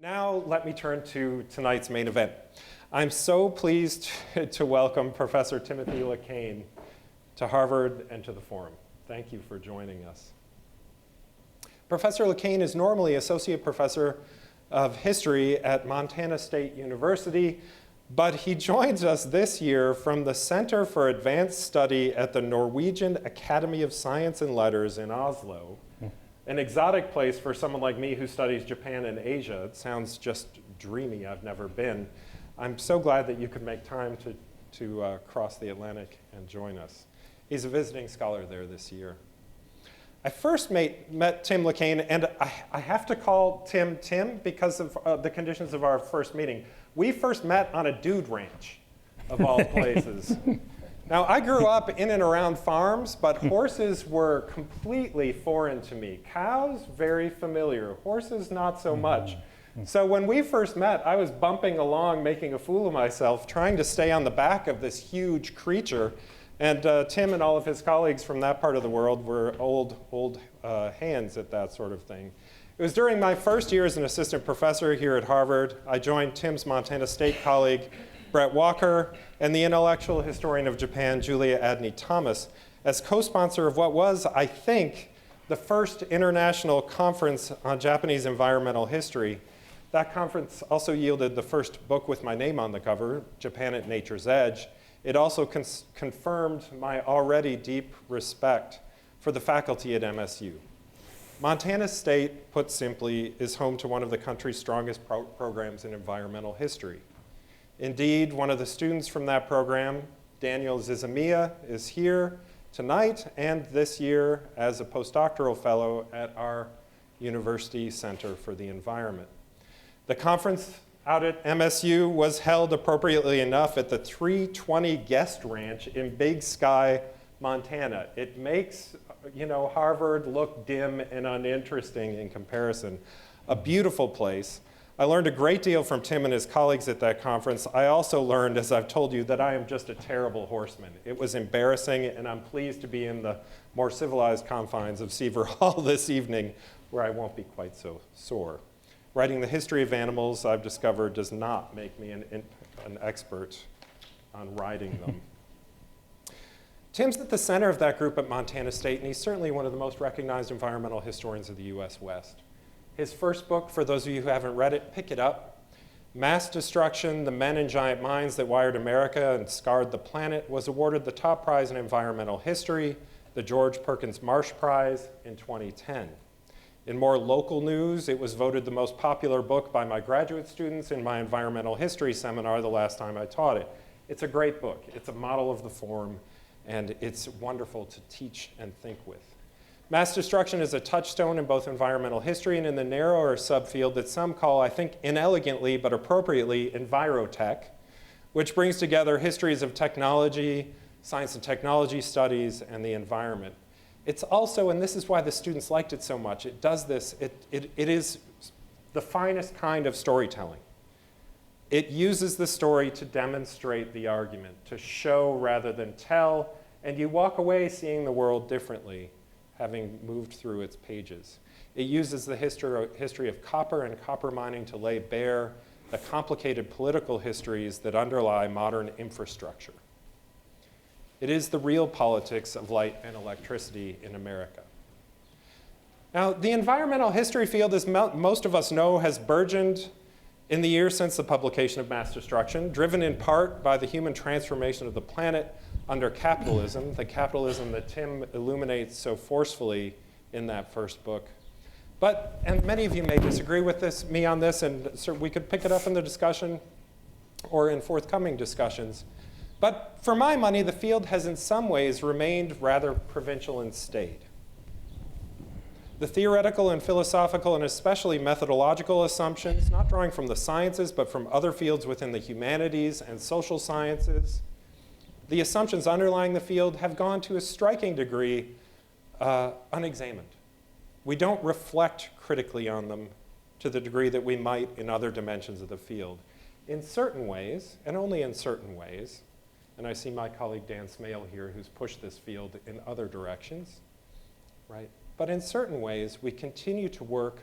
Now let me turn to tonight's main event. I'm so pleased to welcome Professor Timothy LeCain to Harvard and to the forum. Thank you for joining us. Professor LeCain is normally Associate Professor of History at Montana State University, but he joins us this year from the Center for Advanced Study at the Norwegian Academy of Science and Letters in Oslo. An exotic place for someone like me who studies Japan and Asia. It sounds just dreamy. I've never been. I'm so glad that you could make time to cross the Atlantic and join us. He's a visiting scholar there this year. I first met Tim LeCain, and I have to call Tim Tim because of the conditions of our first meeting. We first met on a dude ranch, of all places. Now, I grew up in and around farms, but horses were completely foreign to me. Cows, very familiar. Horses, not so much. So when we first met, I was bumping along, making a fool of myself, trying to stay on the back of this huge creature. And Tim and all of his colleagues from that part of the world were old hands at that sort of thing. It was during my first year as an assistant professor here at Harvard. I joined Tim's Montana State colleague, Brett Walker, and the intellectual historian of Japan, Julia Adney Thomas, as co-sponsor of what was, I think, the first international conference on Japanese environmental history. That conference also yielded the first book with my name on the cover, Japan at Nature's Edge. It also confirmed my already deep respect for the faculty at MSU. Montana State, put simply, is home to one of the country's strongest programs in environmental history. Indeed, one of the students from that program, Daniel Zizamiya, is here tonight and this year as a postdoctoral fellow at our University Center for the Environment. The conference out at MSU was held appropriately enough at the 320 Guest Ranch in Big Sky, Montana. It makes, Harvard look dim and uninteresting in comparison. A beautiful place. I learned a great deal from Tim and his colleagues at that conference. I also learned, as I've told you, that I am just a terrible horseman. It was embarrassing, and I'm pleased to be in the more civilized confines of Seaver Hall this evening, where I won't be quite so sore. Writing the history of animals, I've discovered, does not make me an expert on riding them. Tim's at the center of that group at Montana State, and he's certainly one of the most recognized environmental historians of the US West. His first book, for those of you who haven't read it, pick it up. Mass Destruction, The Men in Giant Mines That Wired America and Scarred the Planet, was awarded the top prize in environmental history, the George Perkins Marsh Prize, in 2010. In more local news, it was voted the most popular book by my graduate students in my environmental history seminar the last time I taught it. It's a great book. It's a model of the form, and it's wonderful to teach and think with. Mass destruction is a touchstone in both environmental history and in the narrower subfield that some call, I think inelegantly but appropriately, envirotech, which brings together histories of technology, science and technology studies, and the environment. It's also, and this is why the students liked it so much, it does this, it is the finest kind of storytelling. It uses the story to demonstrate the argument, to show rather than tell, and you walk away seeing the world differently, having moved through its pages. It uses the history of copper and copper mining to lay bare the complicated political histories that underlie modern infrastructure. It is the real politics of light and electricity in America. Now, the environmental history field, as most of us know, has burgeoned in the years since the publication of Mass Destruction, driven in part by the human transformation of the planet under capitalism, the capitalism that Tim illuminates so forcefully in that first book. And many of you may disagree with me on this, and so we could pick it up in the discussion or in forthcoming discussions. But for my money, the field has in some ways remained rather provincial and staid. The theoretical and philosophical and especially methodological assumptions, not drawing from the sciences, but from other fields within the humanities and social sciences, the assumptions underlying the field have gone to a striking degree unexamined. We don't reflect critically on them to the degree that we might in other dimensions of the field. In certain ways, and only in certain ways, and I see my colleague Dan Smale here who's pushed this field in other directions, right? But in certain ways, we continue to work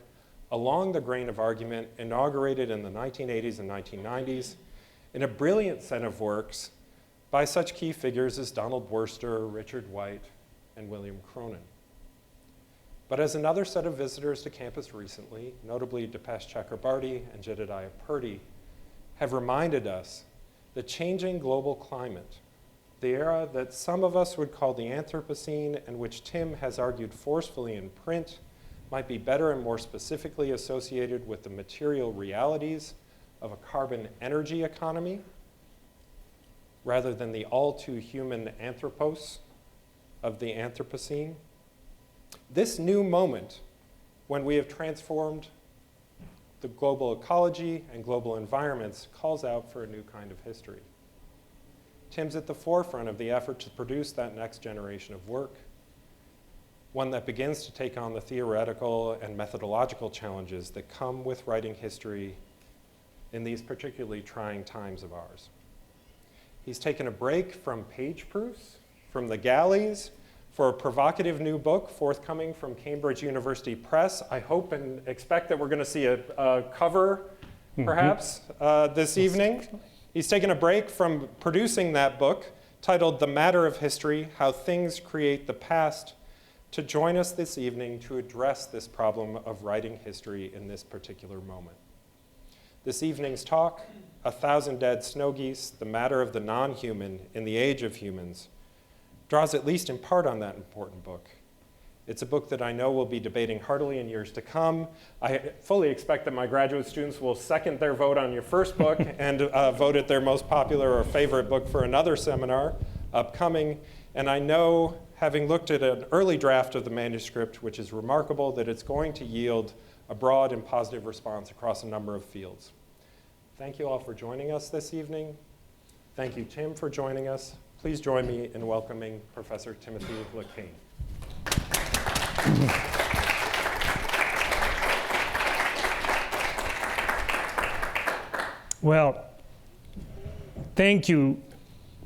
along the grain of argument inaugurated in the 1980s and 1990s in a brilliant set of works by such key figures as Donald Worster, Richard White, and William Cronin. But as another set of visitors to campus recently, notably Dipesh Chakrabarty and Jedediah Purdy, have reminded us, the changing global climate, the era that some of us would call the Anthropocene and which Tim has argued forcefully in print, might be better and more specifically associated with the material realities of a carbon energy economy rather than the all too human anthropos of the Anthropocene. This new moment, when we have transformed the global ecology and global environments, calls out for a new kind of history. Tim's at the forefront of the effort to produce that next generation of work, one that begins to take on the theoretical and methodological challenges that come with writing history in these particularly trying times of ours. He's taken a break from page proofs, from the galleys, for a provocative new book forthcoming from Cambridge University Press. I hope and expect that we're going to see a cover, perhaps, this evening. He's taken a break from producing that book, titled The Matter of History, How Things Create the Past, to join us this evening to address this problem of writing history in this particular moment. This evening's talk, 1,000 Dead Snow Geese, The Matter of the Non-Human in the Age of Humans, draws at least in part on that important book. It's a book that I know we'll be debating heartily in years to come. I fully expect that my graduate students will second their vote on your first book and vote it their most popular or favorite book for another seminar upcoming. And I know, having looked at an early draft of the manuscript, which is remarkable, that it's going to yield a broad and positive response across a number of fields. Thank you all for joining us this evening. Thank you, Tim, for joining us. Please join me in welcoming Professor Timothy LeCain. Well, thank you,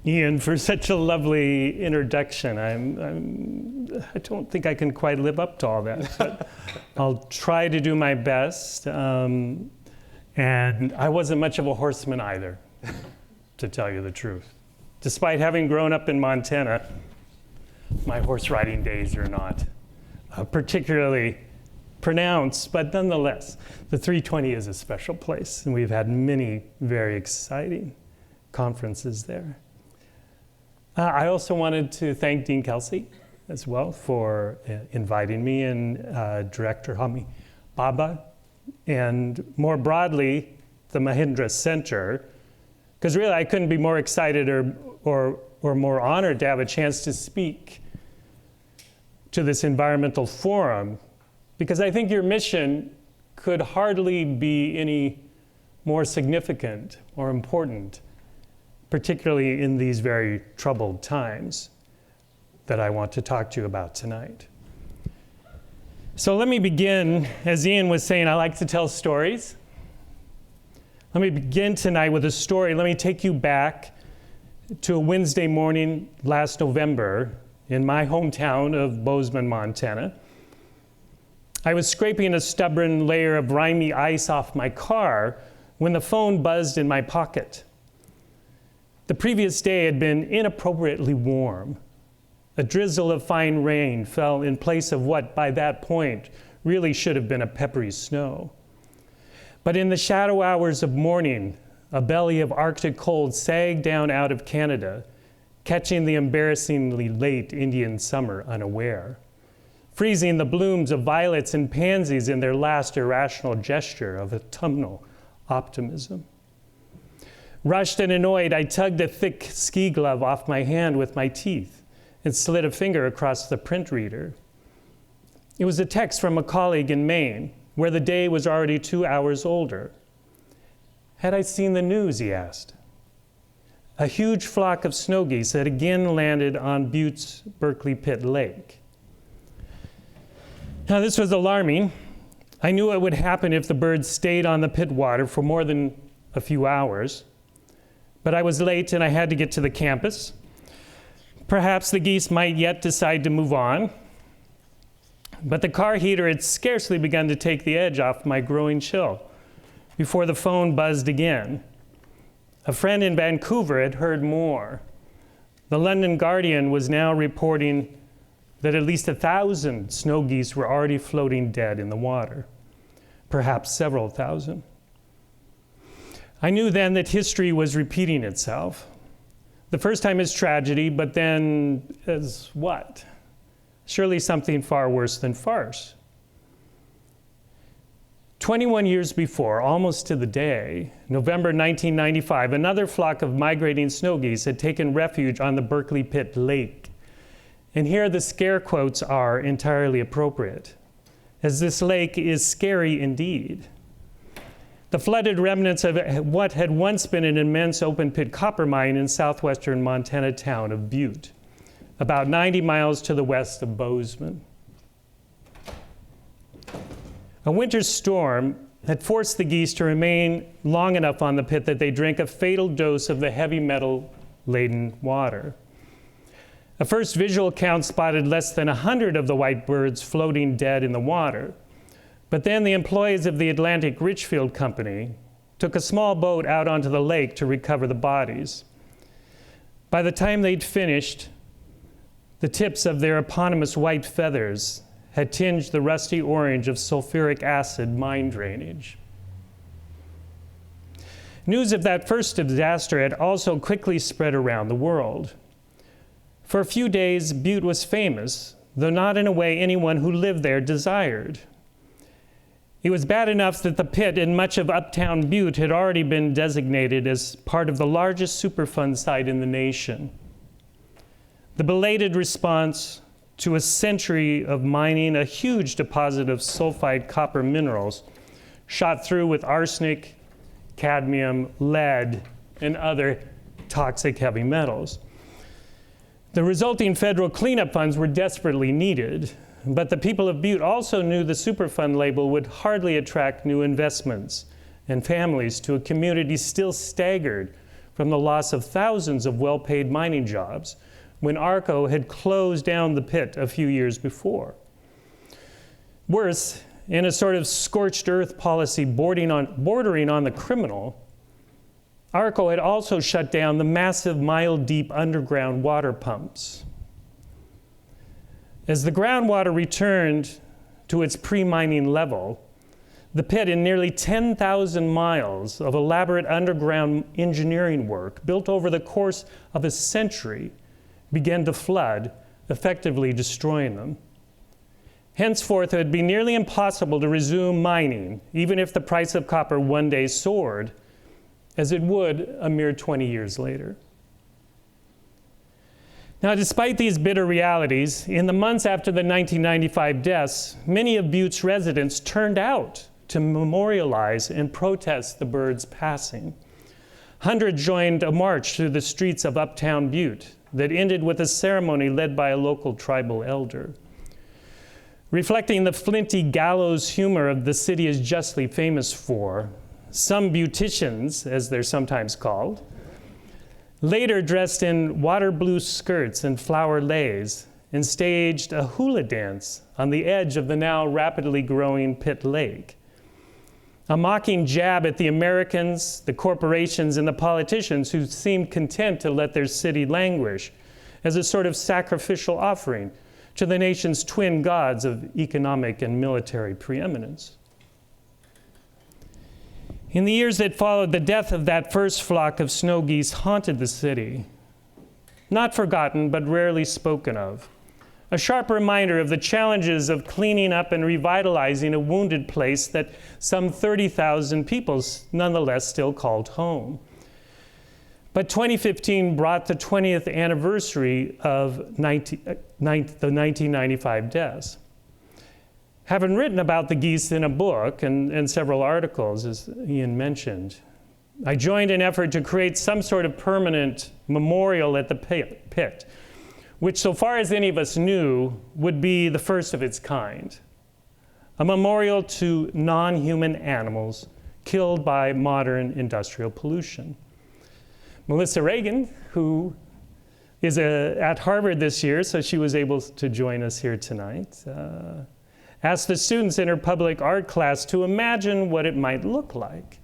Ian, for such a lovely introduction. I don't think I can quite live up to all that, but I'll try to do my best. And I wasn't much of a horseman either, to tell you the truth. Despite having grown up in Montana, my horse riding days are not particularly pronounced, but nonetheless, the 320 is a special place, and we've had many very exciting conferences there. I also wanted to thank Dean Kelsey as well for inviting me, and Director Hami Baba, and more broadly, the Mahindra Center, because really I couldn't be more excited or more honored to have a chance to speak to this environmental forum, because I think your mission could hardly be any more significant or important, particularly in these very troubled times that I want to talk to you about tonight. So let me begin, as Ian was saying, I like to tell stories. Let me begin tonight with a story. Let me take you back to a Wednesday morning last November in my hometown of Bozeman, Montana. I was scraping a stubborn layer of grimy ice off my car when the phone buzzed in my pocket. The previous day had been inappropriately warm. A drizzle of fine rain fell in place of what, by that point, really should have been a peppery snow. But in the shadow hours of morning, a belly of Arctic cold sagged down out of Canada, catching the embarrassingly late Indian summer unaware, freezing the blooms of violets and pansies in their last irrational gesture of autumnal optimism. Rushed and annoyed, I tugged a thick ski glove off my hand with my teeth and slid a finger across the print reader. It was a text from a colleague in Maine, where the day was already 2 hours older. Had I seen the news, he asked. A huge flock of snow geese had again landed on Butte's Berkeley Pit Lake. Now, this was alarming. I knew it would happen if the birds stayed on the pit water for more than a few hours. But I was late and I had to get to the campus. Perhaps the geese might yet decide to move on. But the car heater had scarcely begun to take the edge off my growing chill before the phone buzzed again. A friend in Vancouver had heard more. The London Guardian was now reporting that at least 1,000 snow geese were already floating dead in the water, perhaps several thousand. I knew then that history was repeating itself. The first time as tragedy, but then as what? Surely something far worse than farce. 21 years before, almost to the day, November 1995, another flock of migrating snow geese had taken refuge on the Berkeley Pit Lake. And here the scare quotes are entirely appropriate, as this lake is scary indeed. The flooded remnants of what had once been an immense open-pit copper mine in southwestern Montana town of Butte, about 90 miles to the west of Bozeman. A winter storm had forced the geese to remain long enough on the pit that they drank a fatal dose of the heavy metal-laden water. A first visual count spotted less than 100 of the white birds floating dead in the water. But then the employees of the Atlantic Richfield Company took a small boat out onto the lake to recover the bodies. By the time they'd finished, the tips of their eponymous white feathers had tinged the rusty orange of sulfuric acid mine drainage. News of that first disaster had also quickly spread around the world. For a few days, Butte was famous, though not in a way anyone who lived there desired. It was bad enough that the pit in much of uptown Butte had already been designated as part of the largest Superfund site in the nation. The belated response to a century of mining a huge deposit of sulfide copper minerals, shot through with arsenic, cadmium, lead, and other toxic heavy metals. The resulting federal cleanup funds were desperately needed, but the people of Butte also knew the Superfund label would hardly attract new investments and families to a community still staggered from the loss of thousands of well-paid mining jobs when ARCO had closed down the pit a few years before. Worse, in a sort of scorched earth policy bordering on the criminal, ARCO had also shut down the massive mile-deep underground water pumps. As the groundwater returned to its pre-mining level, the pit in nearly 10,000 miles of elaborate underground engineering work built over the course of a century began to flood, effectively destroying them. Henceforth, it would be nearly impossible to resume mining, even if the price of copper one day soared, as it would a mere 20 years later. Now, despite these bitter realities, in the months after the 1995 deaths, many of Butte's residents turned out to memorialize and protest the birds' passing. Hundreds joined a march through the streets of uptown Butte that ended with a ceremony led by a local tribal elder. Reflecting the flinty gallows humor of the city is justly famous for, some beauticians, as they're sometimes called, later dressed in water blue skirts and flower leis and staged a hula dance on the edge of the now rapidly growing pit lake. A mocking jab at the Americans, the corporations, and the politicians who seemed content to let their city languish as a sort of sacrificial offering to the nation's twin gods of economic and military preeminence. In the years that followed, the death of that first flock of snow geese haunted the city, not forgotten, but rarely spoken of. A sharp reminder of the challenges of cleaning up and revitalizing a wounded place that some 30,000 people nonetheless still called home. But 2015 brought the 20th anniversary of the 1995 deaths. Having written about the geese in a book and several articles, as Ian mentioned, I joined an effort to create some sort of permanent memorial at the pit, which, so far as any of us knew, would be the first of its kind. A memorial to non-human animals killed by modern industrial pollution. Melissa Reagan, who is at Harvard this year, so she was able to join us here tonight, asked the students in her public art class to imagine what it might look like.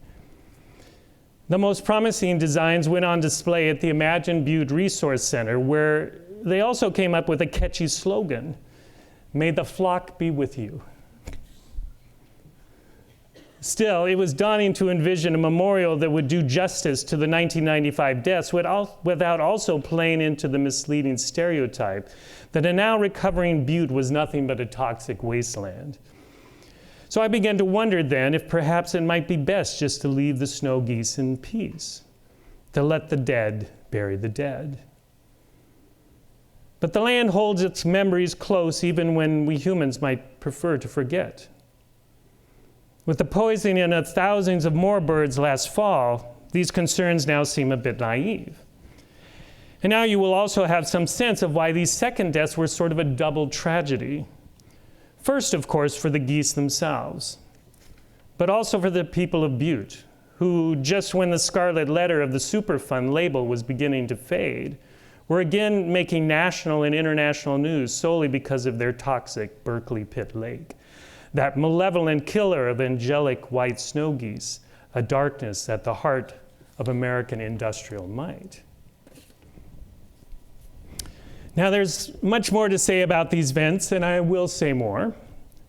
The most promising designs went on display at the Imagine Butte Resource Center, where they also came up with a catchy slogan, "May the flock be with you." Still, it was daunting to envision a memorial that would do justice to the 1995 deaths without also playing into the misleading stereotype that a now recovering Butte was nothing but a toxic wasteland. So I began to wonder then if perhaps it might be best just to leave the snow geese in peace, to let the dead bury the dead. But the land holds its memories close even when we humans might prefer to forget. With the poisoning of thousands of more birds last fall, these concerns now seem a bit naive. And now you will also have some sense of why these second deaths were sort of a double tragedy. First, of course, for the geese themselves, but also for the people of Butte, who, just when the scarlet letter of the Superfund label was beginning to fade, were again making national and international news solely because of their toxic Berkeley Pit Lake, that malevolent killer of angelic white snow geese, a darkness at the heart of American industrial might. Now, there's much more to say about these events, and I will say more.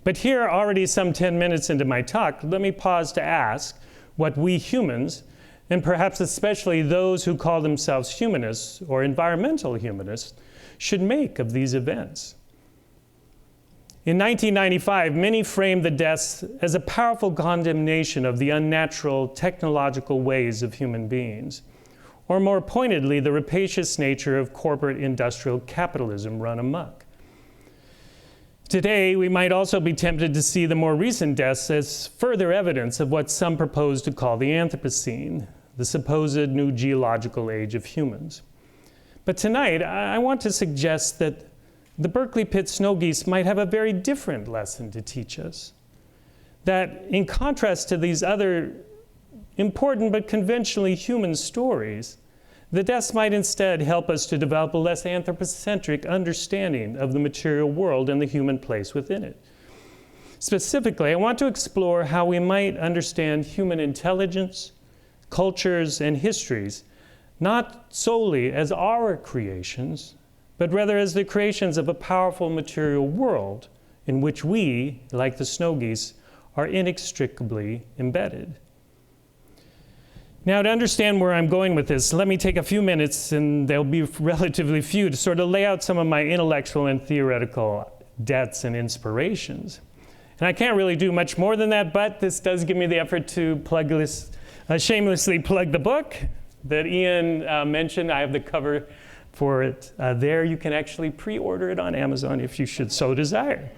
But here, already some 10 minutes into my talk, let me pause to ask what we humans, and perhaps especially those who call themselves humanists or environmental humanists, should make of these events. In 1995, many framed the deaths as a powerful condemnation of the unnatural technological ways of human beings, or more pointedly, the rapacious nature of corporate industrial capitalism run amok. Today, we might also be tempted to see the more recent deaths as further evidence of what some propose to call the Anthropocene, the supposed new geological age of humans. But tonight, I want to suggest that the Berkeley Pit snow geese might have a very different lesson to teach us. That in contrast to these other important but conventionally human stories, the deaths might instead help us to develop a less anthropocentric understanding of the material world and the human place within it. Specifically, I want to explore how we might understand human intelligence, cultures, and histories, not solely as our creations, but rather as the creations of a powerful material world in which we, like the snow geese, are inextricably embedded. Now, to understand where I'm going with this, let me take a few minutes, and they'll be relatively few, to sort of lay out some of my intellectual and theoretical debts and inspirations. And I can't really do much more than that, but this does give me the effort to shamelessly plug the book that Ian mentioned. I have the cover for it there. You can actually pre-order it on Amazon if you should so desire.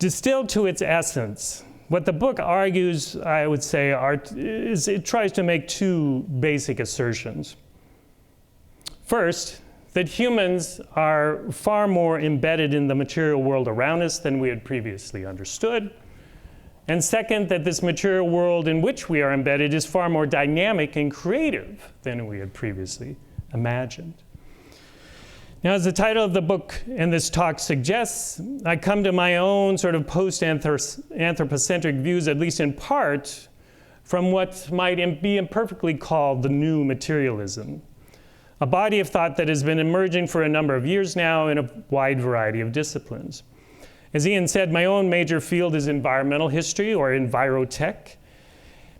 Distilled to its essence, what the book argues, I would say, is it tries to make two basic assertions. First, that humans are far more embedded in the material world around us than we had previously understood. And second, that this material world in which we are embedded is far more dynamic and creative than we had previously imagined. Now, as the title of the book and this talk suggests, I come to my own sort of post-anthropocentric views, at least in part, from what might be imperfectly called the new materialism, a body of thought that has been emerging for a number of years now in a wide variety of disciplines. As Ian said, my own major field is environmental history, or envirotech.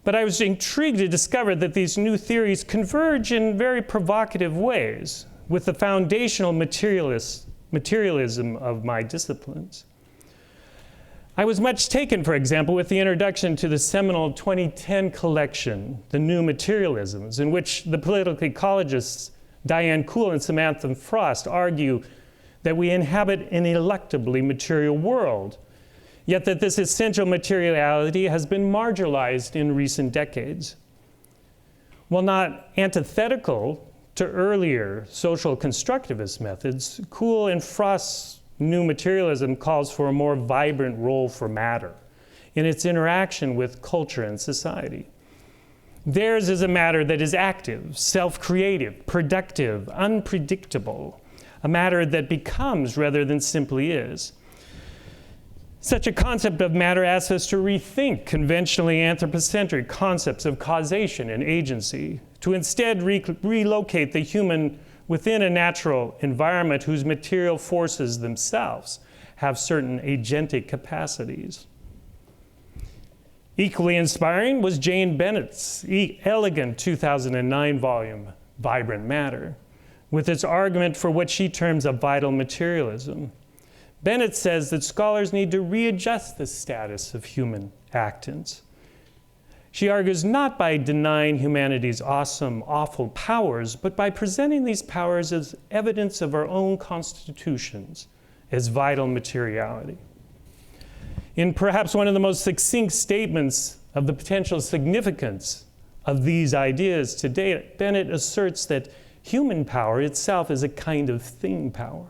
But I was intrigued to discover that these new theories converge in very provocative ways with the foundational materialism of my disciplines. I was much taken, for example, with the introduction to the seminal 2010 collection, The New Materialisms, in which the political ecologists Diane Kuhl and Samantha Frost argue that we inhabit an ineluctably material world, yet that this essential materiality has been marginalized in recent decades. While not antithetical to earlier social constructivist methods, Kuhl and Frost's new materialism calls for a more vibrant role for matter in its interaction with culture and society. Theirs is a matter that is active, self-creative, productive, unpredictable, a matter that becomes rather than simply is. Such a concept of matter asks us to rethink conventionally anthropocentric concepts of causation and agency, to instead relocate the human within a natural environment whose material forces themselves have certain agentic capacities. Equally inspiring was Jane Bennett's elegant 2009 volume, Vibrant Matter, with its argument for what she terms a vital materialism. Bennett says that scholars need to readjust the status of human actants. She argues not by denying humanity's awesome, awful powers, but by presenting these powers as evidence of our own constitutions, as vital materiality. In perhaps one of the most succinct statements of the potential significance of these ideas today, Bennett asserts that human power itself is a kind of thing power.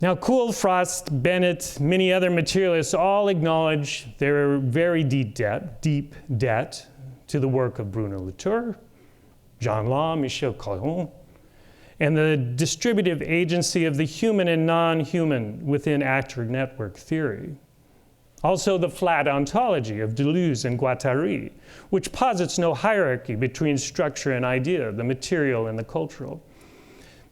Now, Kuhl, Frost, Bennett, many other materialists all acknowledge their very deep debt to the work of Bruno Latour, John Law, Michel Caron, and the distributive agency of the human and non-human within actor-network theory. Also the flat ontology of Deleuze and Guattari, which posits no hierarchy between structure and idea, the material and the cultural.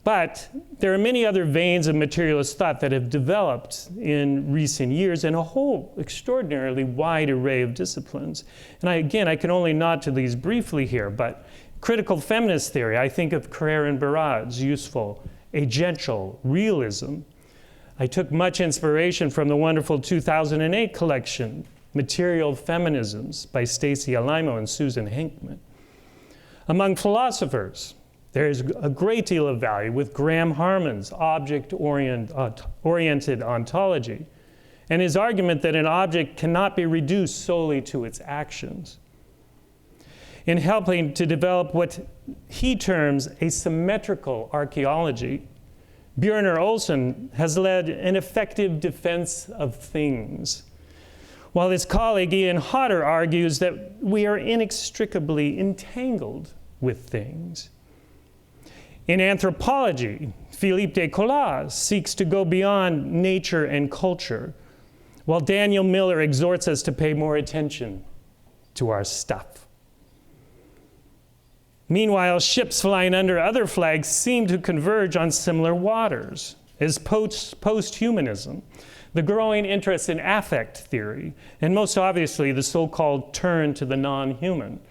But there are many other veins of materialist thought that have developed in recent years in a whole extraordinarily wide array of disciplines. And I can only nod to these briefly here, but critical feminist theory, I think of Carrère and Barad's useful agential realism. I took much inspiration from the wonderful 2008 collection, Material Feminisms by Stacy Alaimo and Susan Hinkman. Among philosophers, there is a great deal of value with Graham Harman's object-oriented ontology and his argument that an object cannot be reduced solely to its actions. In helping to develop what he terms a symmetrical archaeology, Bjørnar Olsen has led an effective defense of things, while his colleague Ian Hodder argues that we are inextricably entangled with things. In anthropology, Philippe Descola seeks to go beyond nature and culture, while Daniel Miller exhorts us to pay more attention to our stuff. Meanwhile, ships flying under other flags seem to converge on similar waters, as post-humanism, the growing interest in affect theory, and most obviously the so-called turn to the non-human,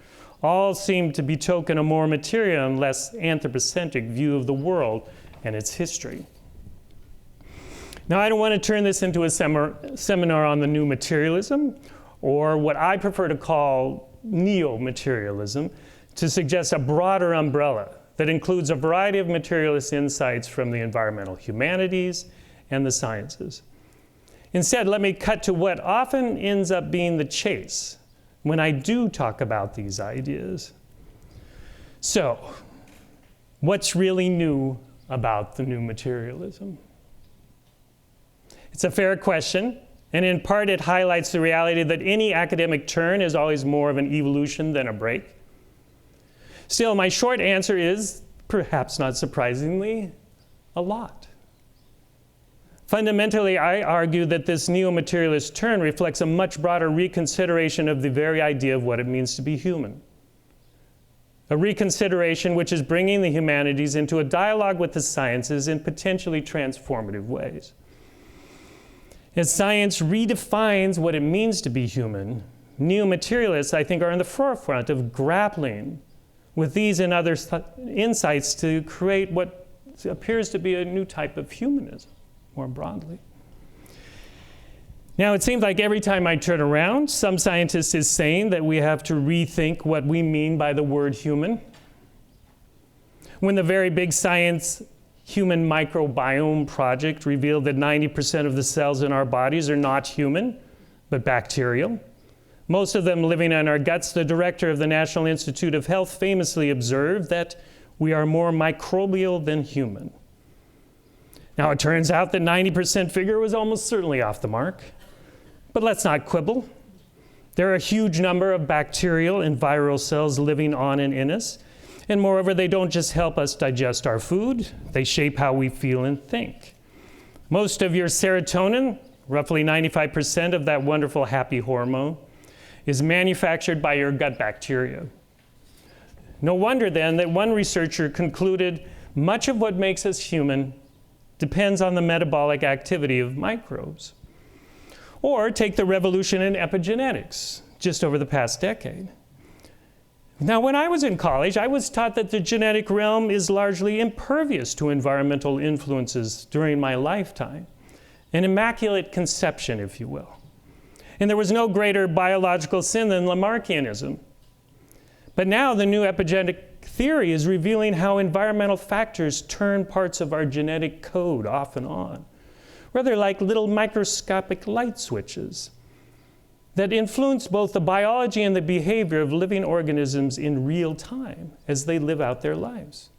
all seem to betoken a more material and less anthropocentric view of the world and its history. Now, I don't want to turn this into a seminar on the new materialism, or what I prefer to call neo-materialism, to suggest a broader umbrella that includes a variety of materialist insights from the environmental humanities and the sciences. Instead, let me cut to what often ends up being the chase when I do talk about these ideas. So, what's really new about the new materialism? It's a fair question, and in part it highlights the reality that any academic turn is always more of an evolution than a break. Still, my short answer is, perhaps not surprisingly, a lot. Fundamentally, I argue that this neo-materialist turn reflects a much broader reconsideration of the very idea of what it means to be human. A reconsideration which is bringing the humanities into a dialogue with the sciences in potentially transformative ways. As science redefines what it means to be human, neo-materialists, I think, are in the forefront of grappling with these and other insights to create what appears to be a new type of humanism, more broadly. Now, it seems like every time I turn around, some scientist is saying that we have to rethink what we mean by the word human. When the very big science Human Microbiome project revealed that 90% of the cells in our bodies are not human, but bacterial, most of them living in our guts, the director of the National Institute of Health famously observed that we are more microbial than human. Now, it turns out that 90% figure was almost certainly off the mark. But let's not quibble. There are a huge number of bacterial and viral cells living on and in us. And moreover, they don't just help us digest our food, they shape how we feel and think. Most of your serotonin roughly 95% of that wonderful happy hormone, is manufactured by your gut bacteria. No wonder then that one researcher concluded much of what makes us human depends on the metabolic activity of microbes. Or take the revolution in epigenetics just over the past decade. Now, when I was in college, I was taught that the genetic realm is largely impervious to environmental influences during my lifetime, an immaculate conception, if you will. And there was no greater biological sin than Lamarckianism. But now the new epigenetic theory is revealing how environmental factors turn parts of our genetic code off and on, rather like little microscopic light switches that influence both the biology and the behavior of living organisms in real time as they live out their lives.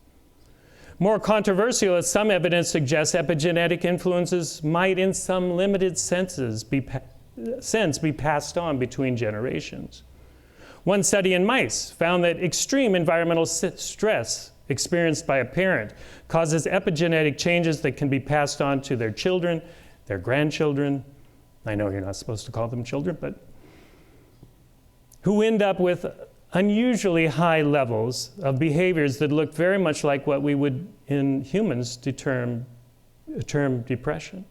More controversial, as some evidence suggests, epigenetic influences might in some limited sense be passed on between generations. One study in mice found that extreme environmental stress experienced by a parent causes epigenetic changes that can be passed on to their children, their grandchildren. I know you're not supposed to call them children, but who end up with unusually high levels of behaviors that look very much like what we would in humans term depression.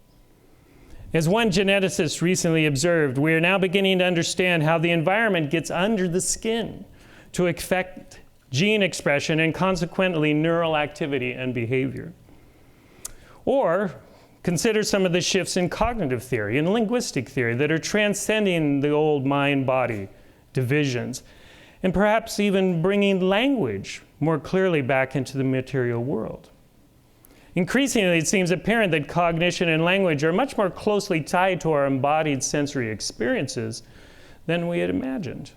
As one geneticist recently observed, we are now beginning to understand how the environment gets under the skin to affect gene expression and consequently neural activity and behavior. Or consider some of the shifts in cognitive theory and linguistic theory that are transcending the old mind-body divisions, and perhaps even bringing language more clearly back into the material world. Increasingly, it seems apparent that cognition and language are much more closely tied to our embodied sensory experiences than we had imagined.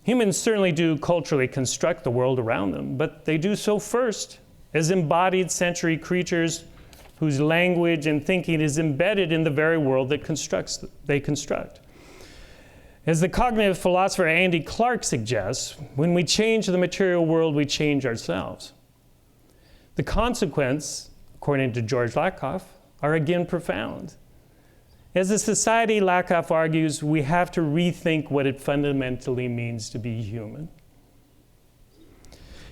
Humans certainly do culturally construct the world around them, but they do so first as embodied sensory creatures whose language and thinking is embedded in the very world that they construct. As the cognitive philosopher Andy Clark suggests, when we change the material world, we change ourselves. The consequence, according to George Lakoff, are again profound. As a society, Lakoff argues, we have to rethink what it fundamentally means to be human.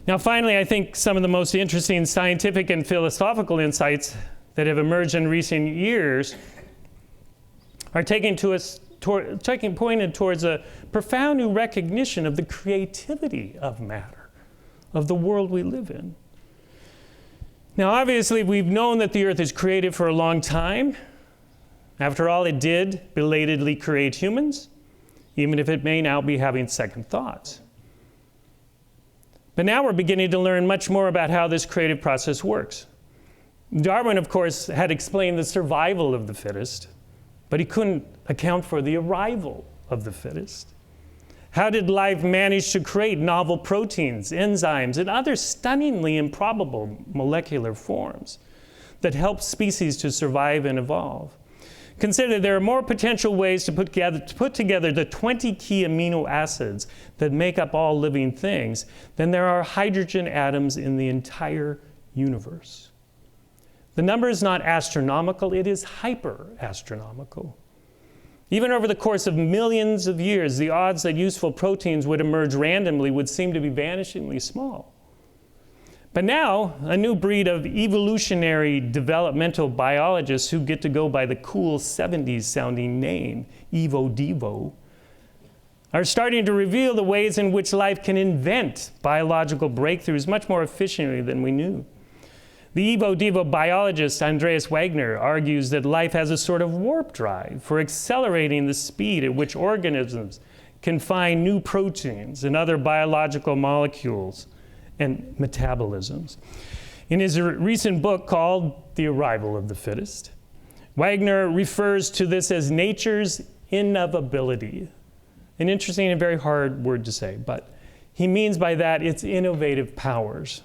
Now, finally, I think some of the most interesting scientific and philosophical insights that have emerged in recent years are pointed towards a profound new recognition of the creativity of matter, of the world we live in. Now, obviously, we've known that the Earth is created for a long time. After all, it did belatedly create humans, even if it may now be having second thoughts. But now we're beginning to learn much more about how this creative process works. Darwin, of course, had explained the survival of the fittest, but he couldn't account for the arrival of the fittest. How did life manage to create novel proteins, enzymes, and other stunningly improbable molecular forms that help species to survive and evolve? Consider there are more potential ways to put together the 20 key amino acids that make up all living things than there are hydrogen atoms in the entire universe. The number is not astronomical, it is hyper-astronomical. Even over the course of millions of years, the odds that useful proteins would emerge randomly would seem to be vanishingly small. But now, a new breed of evolutionary developmental biologists who get to go by the cool 70s sounding name, Evo-Devo, are starting to reveal the ways in which life can invent biological breakthroughs much more efficiently than we knew. The Evo-Devo biologist Andreas Wagner argues that life has a sort of warp drive for accelerating the speed at which organisms can find new proteins and other biological molecules and metabolisms. In his recent book called The Arrival of the Fittest, Wagner refers to this as nature's innovability. An interesting and very hard word to say, but he means by that its innovative powers.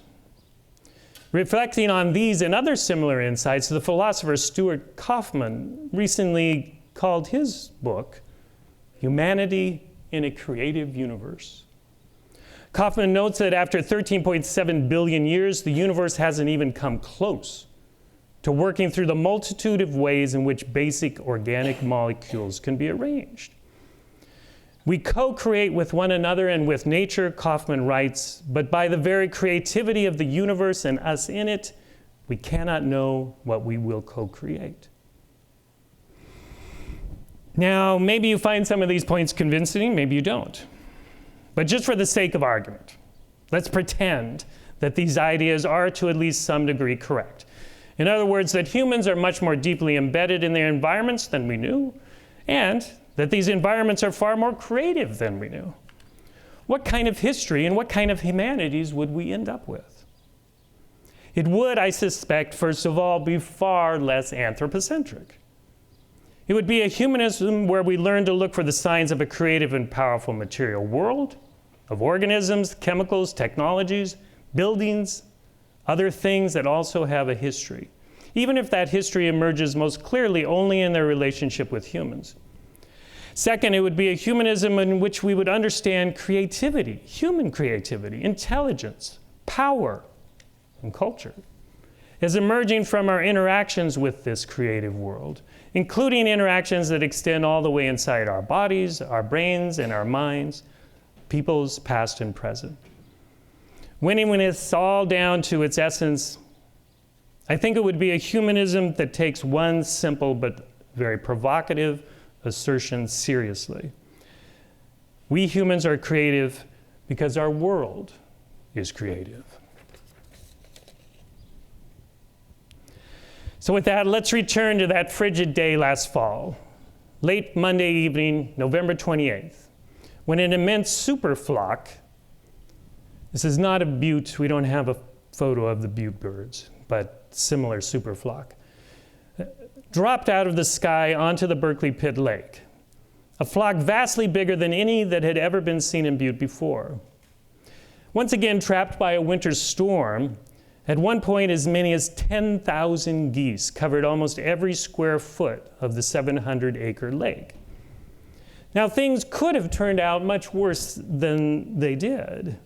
Reflecting on these and other similar insights, the philosopher Stuart Kauffman recently called his book, Humanity in a Creative Universe. Kauffman notes that after 13.7 billion years, the universe hasn't even come close to working through the multitude of ways in which basic organic molecules can be arranged. We co-create with one another and with nature, Kaufman writes, but by the very creativity of the universe and us in it, we cannot know what we will co-create. Now, maybe you find some of these points convincing, maybe you don't. But just for the sake of argument, let's pretend that these ideas are to at least some degree correct. In other words, that humans are much more deeply embedded in their environments than we knew, and that these environments are far more creative than we knew. What kind of history and what kind of humanities would we end up with? It would, I suspect, first of all, be far less anthropocentric. It would be a humanism where we learn to look for the signs of a creative and powerful material world, of organisms, chemicals, technologies, buildings, other things that also have a history, even if that history emerges most clearly only in their relationship with humans. Second, it would be a humanism in which we would understand creativity, human creativity, intelligence, power, and culture, as emerging from our interactions with this creative world, including interactions that extend all the way inside our bodies, our brains, and our minds, peoples past and present. When it's all down to its essence, I think it would be a humanism that takes one simple but very provocative assertion seriously. We humans are creative because our world is creative. So with that, let's return to that frigid day last fall, late Monday evening, November 28th, when an immense superflock, this is not a butte, we don't have a photo of the butte birds, but similar superflock, dropped out of the sky onto the Berkeley Pit Lake, a flock vastly bigger than any that had ever been seen in Butte before. Once again, trapped by a winter storm, at one point as many as 10,000 geese covered almost every square foot of the 700-acre lake. Now, things could have turned out much worse than they did.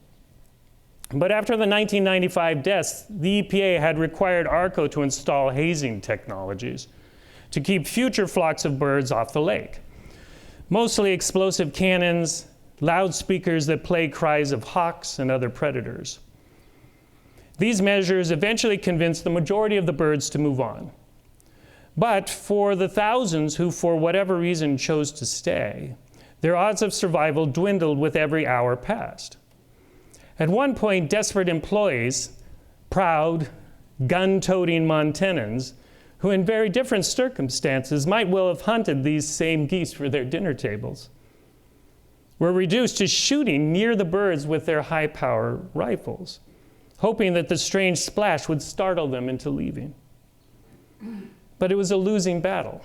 But after the 1995 deaths, the EPA had required ARCO to install hazing technologies to keep future flocks of birds off the lake. Mostly explosive cannons, loudspeakers that play cries of hawks and other predators. These measures eventually convinced the majority of the birds to move on. But for the thousands who, for whatever reason, chose to stay, their odds of survival dwindled with every hour passed. At one point, desperate employees, proud, gun-toting Montanans, who in very different circumstances might well have hunted these same geese for their dinner tables, were reduced to shooting near the birds with their high-power rifles, hoping that the strange splash would startle them into leaving. But it was a losing battle.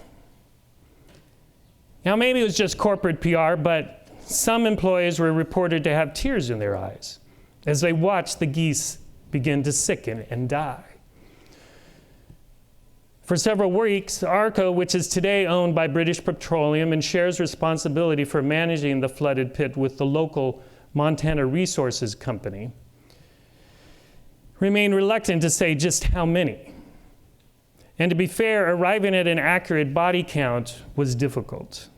Now, maybe it was just corporate PR, but some employees were reported to have tears in their eyes as they watched the geese begin to sicken and die. For several weeks, ARCO, which is today owned by British Petroleum and shares responsibility for managing the flooded pit with the local Montana Resources Company, remained reluctant to say just how many. And to be fair, arriving at an accurate body count was difficult.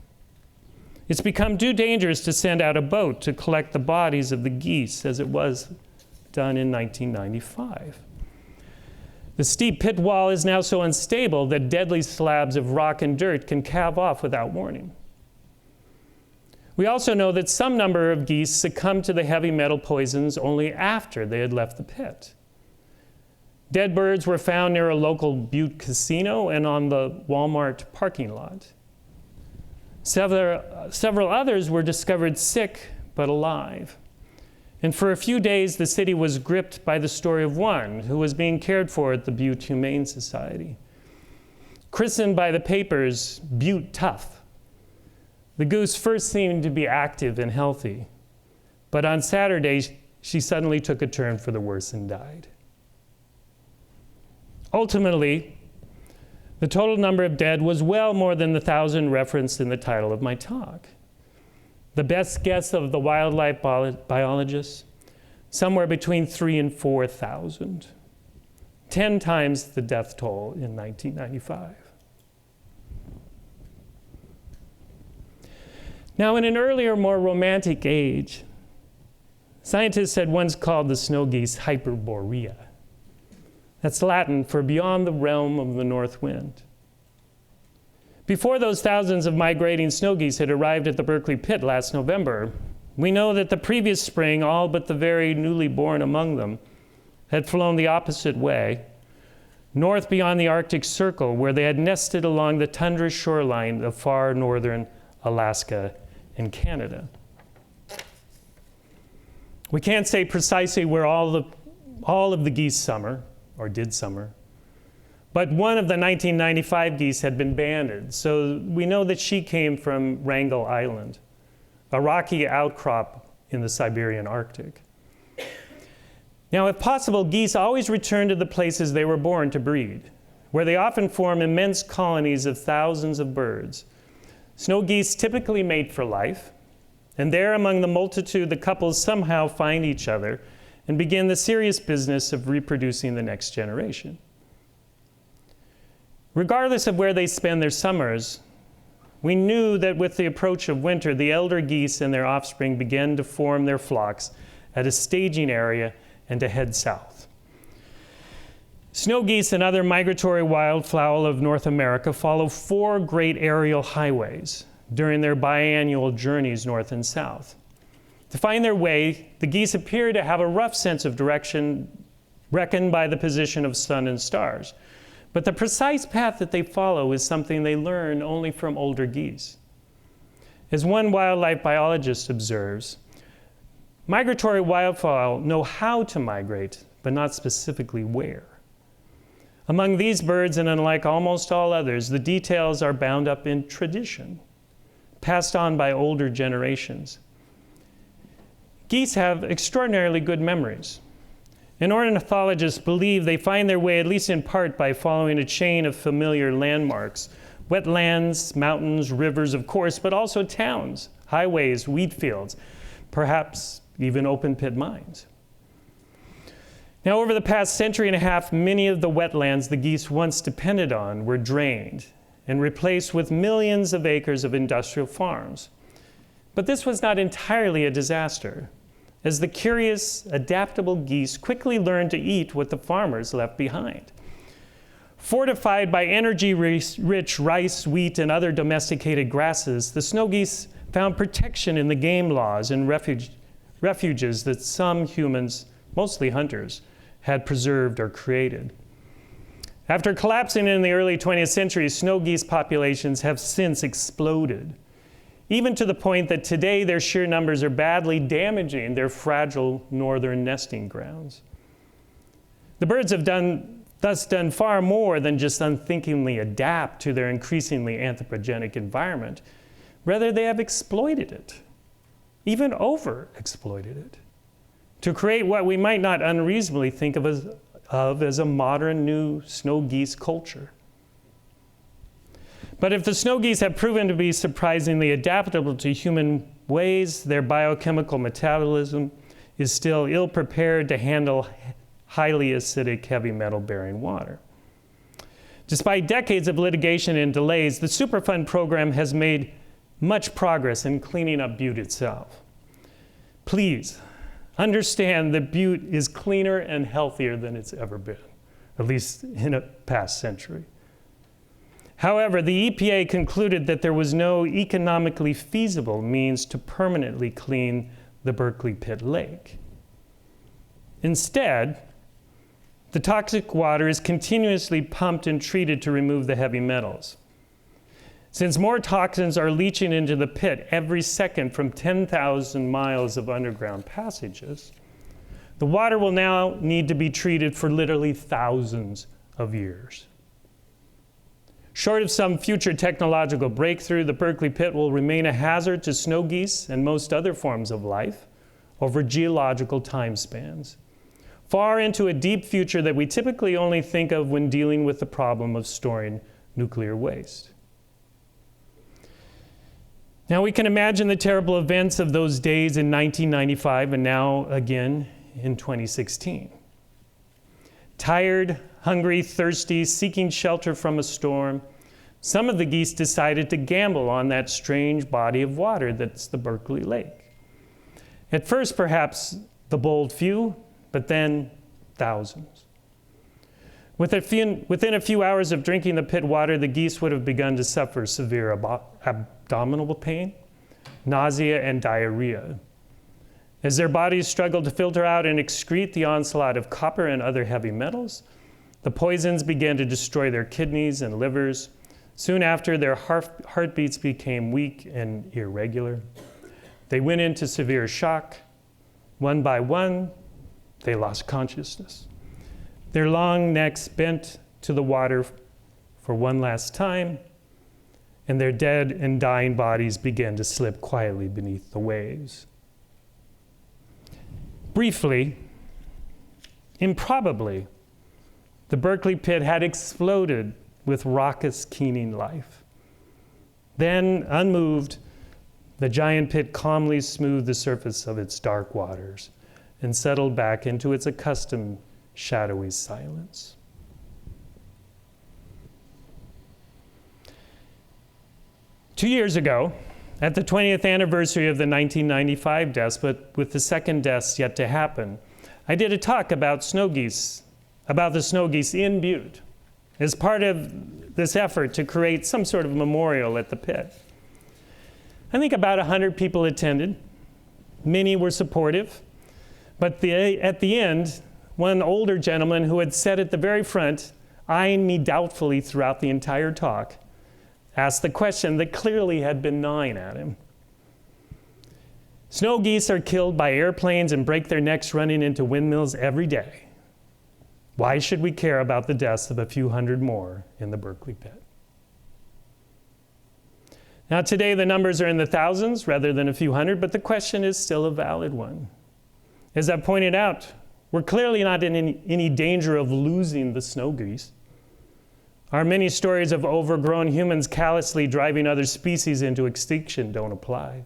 It's become too dangerous to send out a boat to collect the bodies of the geese as it was done in 1995. The steep pit wall is now so unstable that deadly slabs of rock and dirt can calve off without warning. We also know that some number of geese succumbed to the heavy metal poisons only after they had left the pit. Dead birds were found near a local Butte casino and on the Walmart parking lot. Several others were discovered sick but alive. And for a few days, the city was gripped by the story of one who was being cared for at the Butte Humane Society. Christened by the papers Butte Tough, the goose first seemed to be active and healthy, but on Saturday, she suddenly took a turn for the worse and died. Ultimately, the total number of dead was well more than the 1,000 referenced in the title of my talk. The best guess of the wildlife biologists, somewhere between 3,000 and 4,000. 10 times the death toll in 1995. Now, in an earlier, more romantic age, scientists had once called the snow geese Hyperborea. That's Latin for beyond the realm of the north wind. Before those thousands of migrating snow geese had arrived at the Berkeley Pit last November, we know that the previous spring, all but the very newly born among them, had flown the opposite way, north beyond the Arctic Circle, where they had nested along the tundra shoreline of far northern Alaska and Canada. We can't say precisely where all of the geese summer, or did summer, but one of the 1995 geese had been banded, so we know that she came from Wrangel Island, a rocky outcrop in the Siberian Arctic. Now, if possible, geese always return to the places they were born to breed, where they often form immense colonies of thousands of birds. Snow geese typically mate for life, and there among the multitude, the couples somehow find each other and begin the serious business of reproducing the next generation. Regardless of where they spend their summers, we knew that with the approach of winter, the elder geese and their offspring began to form their flocks at a staging area and to head south. Snow geese and other migratory wildfowl of North America follow 4 great aerial highways during their biannual journeys north and south. To find their way, the geese appear to have a rough sense of direction reckoned by the position of sun and stars. But the precise path that they follow is something they learn only from older geese. As one wildlife biologist observes, migratory wildfowl know how to migrate, but not specifically where. Among these birds, and unlike almost all others, the details are bound up in tradition, passed on by older generations. Geese have extraordinarily good memories. And ornithologists believe they find their way, at least in part, by following a chain of familiar landmarks. Wetlands, mountains, rivers, of course, but also towns, highways, wheat fields, perhaps even open pit mines. Now, over the past century and a half, many of the wetlands the geese once depended on were drained and replaced with millions of acres of industrial farms. But this was not entirely a disaster, as the curious, adaptable geese quickly learned to eat what the farmers left behind. Fortified by energy-rich rice, wheat, and other domesticated grasses, the snow geese found protection in the game laws and refuges that some humans, mostly hunters, had preserved or created. After collapsing in the early 20th century, snow geese populations have since exploded, even to the point that today their sheer numbers are badly damaging their fragile northern nesting grounds. The birds have thus done far more than just unthinkingly adapt to their increasingly anthropogenic environment. Rather, they have exploited it, even over-exploited it, to create what we might not unreasonably think of as a modern new snow geese culture. But if the snow geese have proven to be surprisingly adaptable to human ways, their biochemical metabolism is still ill-prepared to handle highly acidic, heavy metal-bearing water. Despite decades of litigation and delays, the Superfund program has made much progress in cleaning up Butte itself. Please understand that Butte is cleaner and healthier than it's ever been, at least in the past century. However, the EPA concluded that there was no economically feasible means to permanently clean the Berkeley Pit Lake. Instead, the toxic water is continuously pumped and treated to remove the heavy metals. Since more toxins are leaching into the pit every second from 10,000 miles of underground passages, the water will now need to be treated for literally thousands of years. Short of some future technological breakthrough, the Berkeley Pit will remain a hazard to snow geese and most other forms of life over geological time spans, far into a deep future that we typically only think of when dealing with the problem of storing nuclear waste. Now, we can imagine the terrible events of those days in 1995 and now again in 2016. Tired, hungry, thirsty, seeking shelter from a storm, some of the geese decided to gamble on that strange body of water that's the Berkeley Lake. At first, perhaps the bold few, but then thousands. Within a few hours of drinking the pit water, the geese would have begun to suffer severe abdominal pain, nausea, and diarrhea. As their bodies struggled to filter out and excrete the onslaught of copper and other heavy metals, the poisons began to destroy their kidneys and livers. Soon after, their heartbeats became weak and irregular. They went into severe shock. One by one, they lost consciousness. Their long necks bent to the water for one last time, and their dead and dying bodies began to slip quietly beneath the waves. Briefly, improbably, the Berkeley pit had exploded with raucous, keening life. Then, unmoved, the giant pit calmly smoothed the surface of its dark waters and settled back into its accustomed shadowy silence. Two years ago, at the 20th anniversary of the 1995 deaths, but with the second deaths yet to happen, I did a talk about the snow geese in Butte, as part of this effort to create some sort of memorial at the pit. I think about 100 people attended. Many were supportive, but at the end, one older gentleman who had sat at the very front, eyeing me doubtfully throughout the entire talk, asked the question that clearly had been gnawing at him. Snow geese are killed by airplanes and break their necks running into windmills every day. Why should we care about the deaths of a few hundred more in the Berkeley pit? Now today the numbers are in the thousands rather than a few hundred, but the question is still a valid one. As I pointed out, we're clearly not in any danger of losing the snow geese. Our many stories of overgrown humans callously driving other species into extinction don't apply.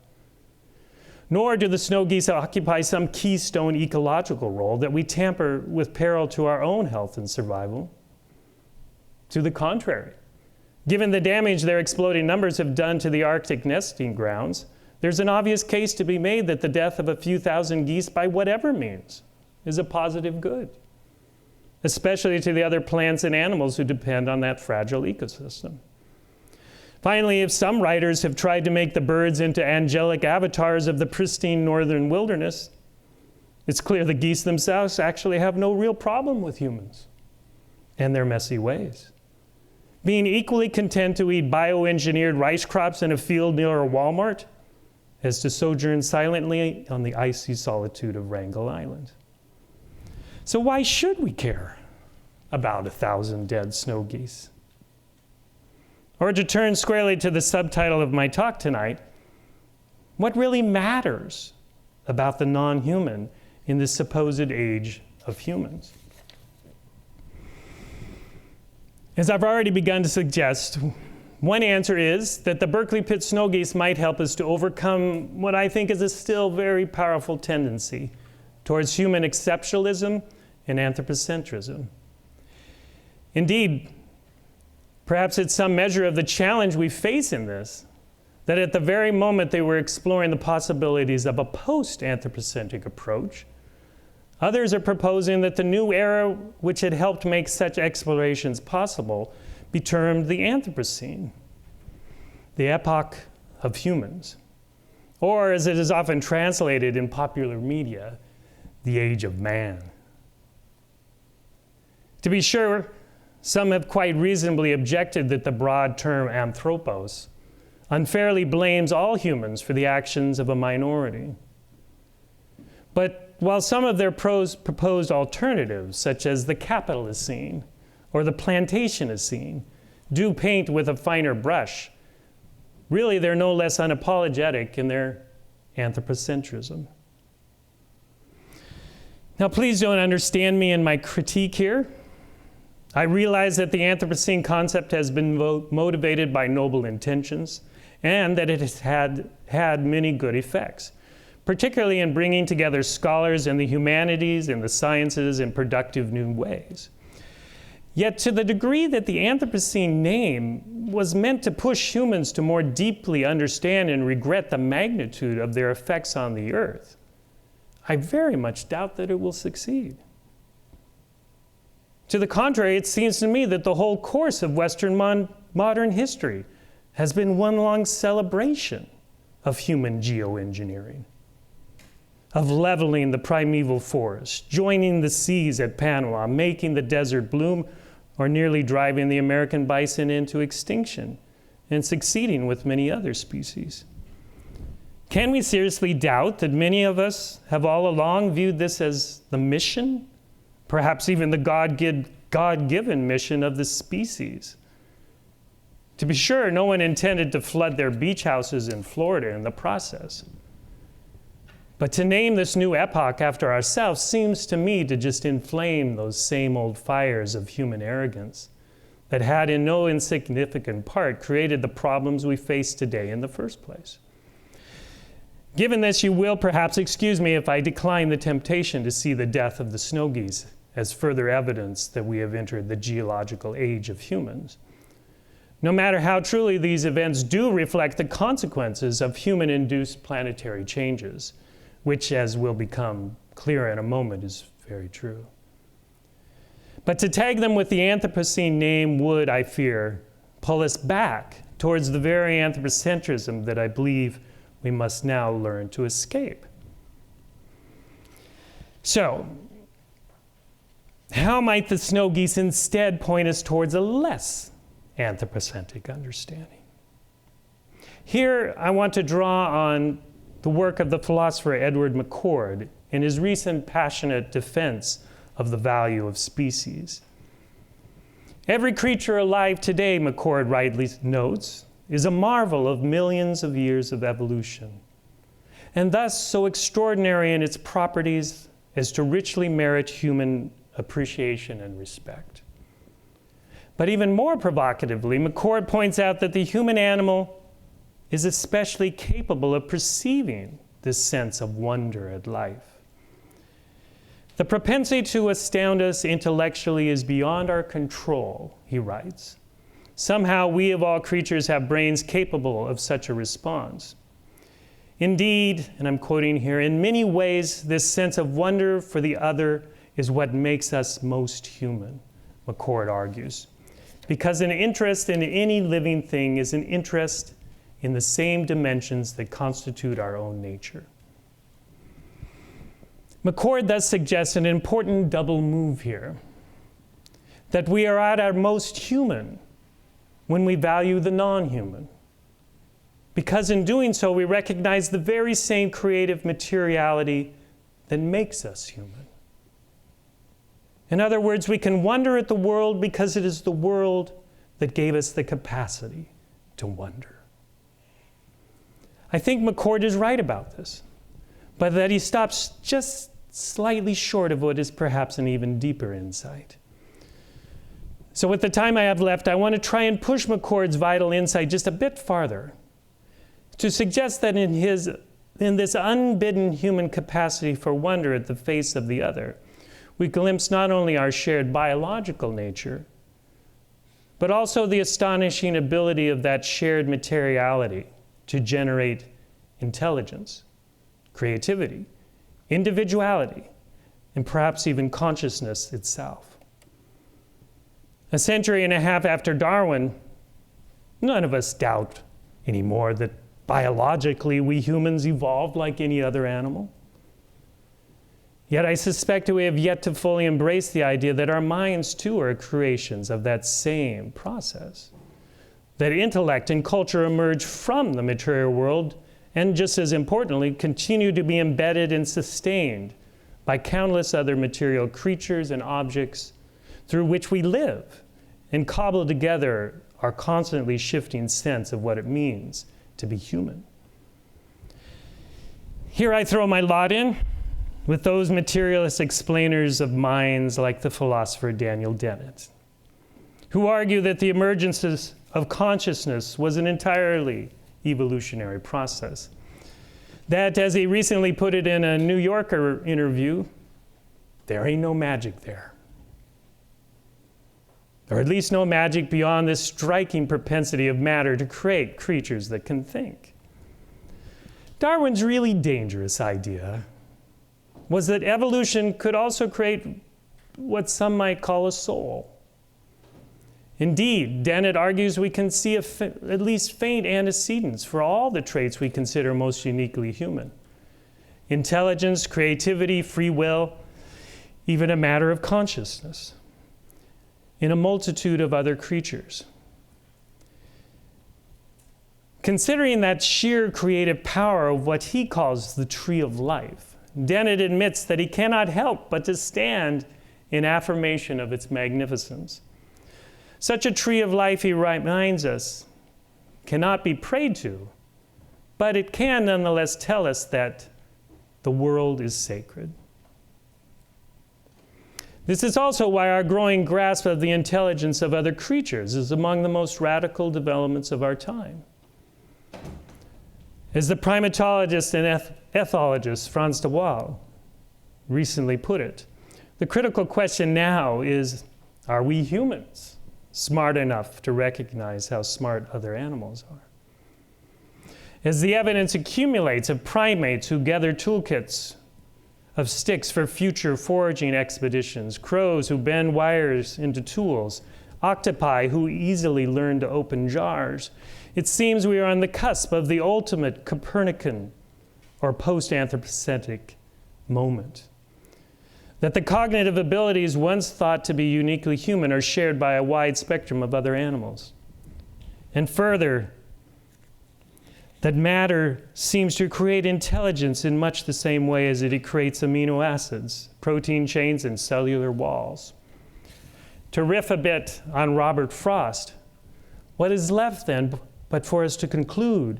Nor do the snow geese occupy some keystone ecological role that we tamper with peril to our own health and survival. To the contrary, given the damage their exploding numbers have done to the Arctic nesting grounds, there's an obvious case to be made that the death of a few thousand geese by whatever means is a positive good, especially to the other plants and animals who depend on that fragile ecosystem. Finally, if some writers have tried to make the birds into angelic avatars of the pristine northern wilderness, it's clear the geese themselves actually have no real problem with humans and their messy ways, being equally content to eat bioengineered rice crops in a field near a Walmart as to sojourn silently on the icy solitude of Wrangel Island. So why should we care about 1,000 dead snow geese? Or to turn squarely to the subtitle of my talk tonight, what really matters about the non-human in this supposed age of humans? As I've already begun to suggest, one answer is that the Berkeley pit snow geese might help us to overcome what I think is a still very powerful tendency towards human exceptionalism and anthropocentrism. Indeed, perhaps it's some measure of the challenge we face in this, that at the very moment they were exploring the possibilities of a post-anthropocentric approach, others are proposing that the new era which had helped make such explorations possible be termed the Anthropocene, the epoch of humans, or as it is often translated in popular media, the age of man. To be sure, some have quite reasonably objected that the broad term anthropos unfairly blames all humans for the actions of a minority. But while some of their proposed alternatives, such as the Capitalocene or the Plantationocene, do paint with a finer brush, really they're no less unapologetic in their anthropocentrism. Now please don't understand me in my critique here. I realize that the Anthropocene concept has been motivated by noble intentions and that it has had many good effects, particularly in bringing together scholars in the humanities and the sciences in productive new ways. Yet to the degree that the Anthropocene name was meant to push humans to more deeply understand and regret the magnitude of their effects on the earth, I very much doubt that it will succeed. To the contrary, it seems to me that the whole course of Western modern history has been one long celebration of human geoengineering, of leveling the primeval forest, joining the seas at Panama, making the desert bloom, or nearly driving the American bison into extinction, and succeeding with many other species. Can we seriously doubt that many of us have all along viewed this as the mission, perhaps even the God-given mission of the species? To be sure, no one intended to flood their beach houses in Florida in the process. But to name this new epoch after ourselves seems to me to just inflame those same old fires of human arrogance that had in no insignificant part created the problems we face today in the first place. Given this, you will perhaps excuse me if I decline the temptation to see the death of the snow geese as further evidence that we have entered the geological age of humans. No matter how truly these events do reflect the consequences of human-induced planetary changes, which, as will become clear in a moment, is very true. But to tag them with the Anthropocene name would, I fear, pull us back towards the very anthropocentrism that I believe we must now learn to escape. So, how might the snow geese instead point us towards a less anthropocentric understanding? Here, I want to draw on the work of the philosopher Edward McCord in his recent passionate defense of the value of species. Every creature alive today, McCord rightly notes, is a marvel of millions of years of evolution, and thus so extraordinary in its properties as to richly merit human appreciation and respect. But even more provocatively, McCord points out that the human animal is especially capable of perceiving this sense of wonder at life. The propensity to astound us intellectually is beyond our control, he writes. Somehow we of all creatures have brains capable of such a response. Indeed, and I'm quoting here, in many ways this sense of wonder for the other is what makes us most human, McCord argues. Because an interest in any living thing is an interest in the same dimensions that constitute our own nature. McCord thus suggests an important double move here, that we are at our most human when we value the non-human, because in doing so we recognize the very same creative materiality that makes us human. In other words, we can wonder at the world because it is the world that gave us the capacity to wonder. I think McCord is right about this, but that he stops just slightly short of what is perhaps an even deeper insight. So with the time I have left, I want to try and push McCord's vital insight just a bit farther, to suggest that in this unbidden human capacity for wonder at the face of the other, we glimpse not only our shared biological nature, but also the astonishing ability of that shared materiality to generate intelligence, creativity, individuality, and perhaps even consciousness itself. A century and a half after Darwin, none of us doubt anymore that biologically we humans evolved like any other animal. Yet I suspect that we have yet to fully embrace the idea that our minds too are creations of that same process. That intellect and culture emerge from the material world and, just as importantly, continue to be embedded and sustained by countless other material creatures and objects through which we live and cobble together our constantly shifting sense of what it means to be human. Here I throw my lot in with those materialist explainers of minds like the philosopher Daniel Dennett, who argue that the emergence of consciousness was an entirely evolutionary process. That, as he recently put it in a New Yorker interview, there ain't no magic there. or at least no magic beyond this striking propensity of matter to create creatures that can think. Darwin's really dangerous idea was that evolution could also create what some might call a soul. Indeed, Dennett argues we can see at least faint antecedents for all the traits we consider most uniquely human: intelligence, creativity, free will, even a matter of consciousness, in a multitude of other creatures. Considering that sheer creative power of what he calls the tree of life, Dennett admits that he cannot help but to stand in affirmation of its magnificence. Such a tree of life, he reminds us, cannot be prayed to, but it can nonetheless tell us that the world is sacred. This is also why our growing grasp of the intelligence of other creatures is among the most radical developments of our time. As the primatologist and ethologist Frans de Waal recently put it, the critical question now is, are we humans smart enough to recognize how smart other animals are? As the evidence accumulates of primates who gather toolkits of sticks for future foraging expeditions, crows who bend wires into tools, octopi who easily learn to open jars, it seems we are on the cusp of the ultimate Copernican or post-anthropocentric moment. That the cognitive abilities once thought to be uniquely human are shared by a wide spectrum of other animals. And further, that matter seems to create intelligence in much the same way as it creates amino acids, protein chains, and cellular walls. To riff a bit on Robert Frost, what is left then but for us to conclude,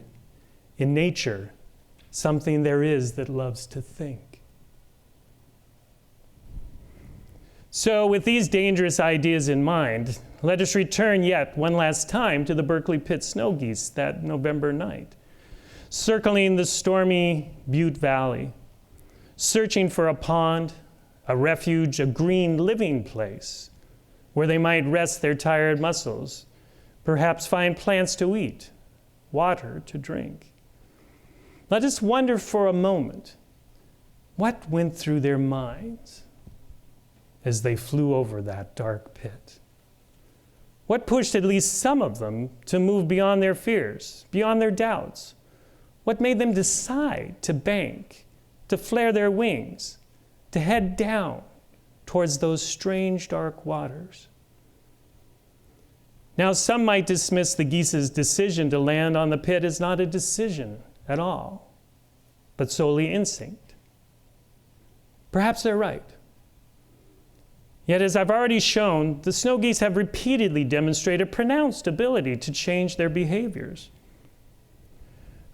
in nature, something there is that loves to think? So with these dangerous ideas in mind, let us return yet one last time to the Berkeley pit snow geese that November night, circling the stormy Butte Valley, searching for a pond, a refuge, a green living place where they might rest their tired muscles, perhaps find plants to eat, water to drink. Let us wonder for a moment what went through their minds as they flew over that dark pit. What pushed at least some of them to move beyond their fears, beyond their doubts? What made them decide to bank, to flare their wings, to head down towards those strange dark waters? Now, some might dismiss the geese's decision to land on the pit as not a decision at all, but solely instinct. Perhaps they're right. Yet, as I've already shown, the snow geese have repeatedly demonstrated pronounced ability to change their behaviors.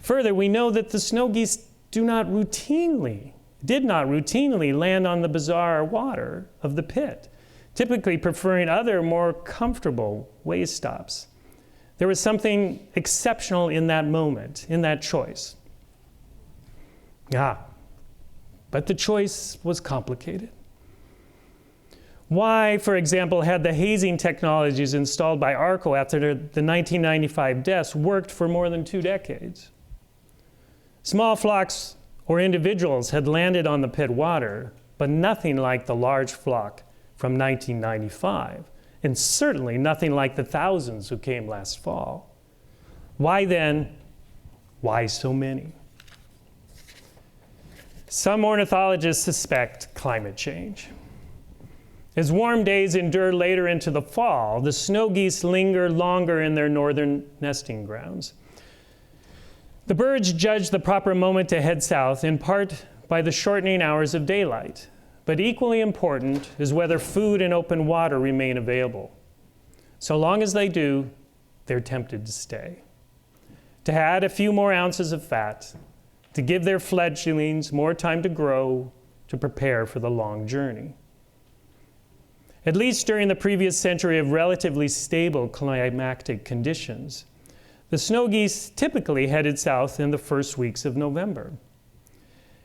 Further, we know that the snow geese did not routinely land on the bizarre water of the pit, typically preferring other, more comfortable way stops. There was something exceptional in that moment, in that choice. But the choice was complicated. Why, for example, had the hazing technologies installed by ARCO after the 1995 deaths worked for more than 2 decades? Small flocks or individuals had landed on the pit water, but nothing like the large flock from 1995, and certainly nothing like the thousands who came last fall. Why then, why so many? Some ornithologists suspect climate change. As warm days endure later into the fall, the snow geese linger longer in their northern nesting grounds. The birds judge the proper moment to head south, in part by the shortening hours of daylight. But equally important is whether food and open water remain available. So long as they do, they're tempted to stay, to add a few more ounces of fat, to give their fledglings more time to grow, to prepare for the long journey. At least during the previous century of relatively stable climatic conditions, the snow geese typically headed south in the first weeks of November.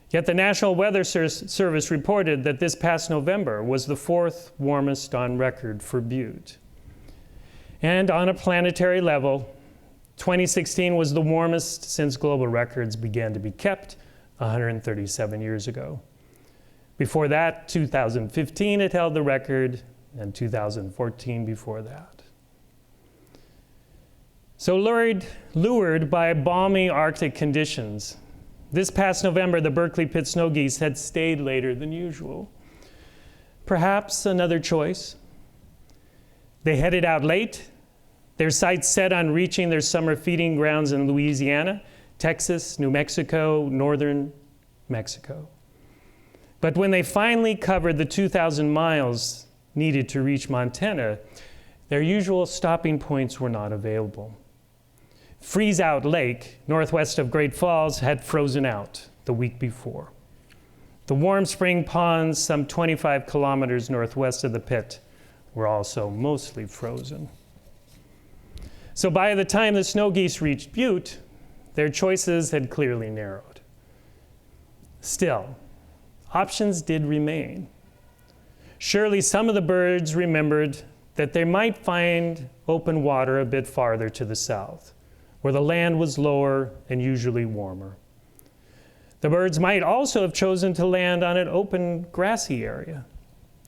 Yet the National Weather Service reported that this past November was the 4th warmest on record for Butte. And on a planetary level, 2016 was the warmest since global records began to be kept 137 years ago. Before that, 2015, it held the record, and 2014 before that. So lured by balmy Arctic conditions, this past November, the Berkeley pit snow geese had stayed later than usual. Perhaps another choice. They headed out late, their sights set on reaching their summer feeding grounds in Louisiana, Texas, New Mexico, northern Mexico. But when they finally covered the 2,000 miles needed to reach Montana, their usual stopping points were not available. Freeze-Out Lake, northwest of Great Falls, had frozen out the week before. The Warm Spring ponds, some 25 kilometers northwest of the pit, were also mostly frozen. So by the time the snow geese reached Butte, their choices had clearly narrowed. Still, options did remain. Surely some of the birds remembered that they might find open water a bit farther to the south, where the land was lower and usually warmer. The birds might also have chosen to land on an open, grassy area,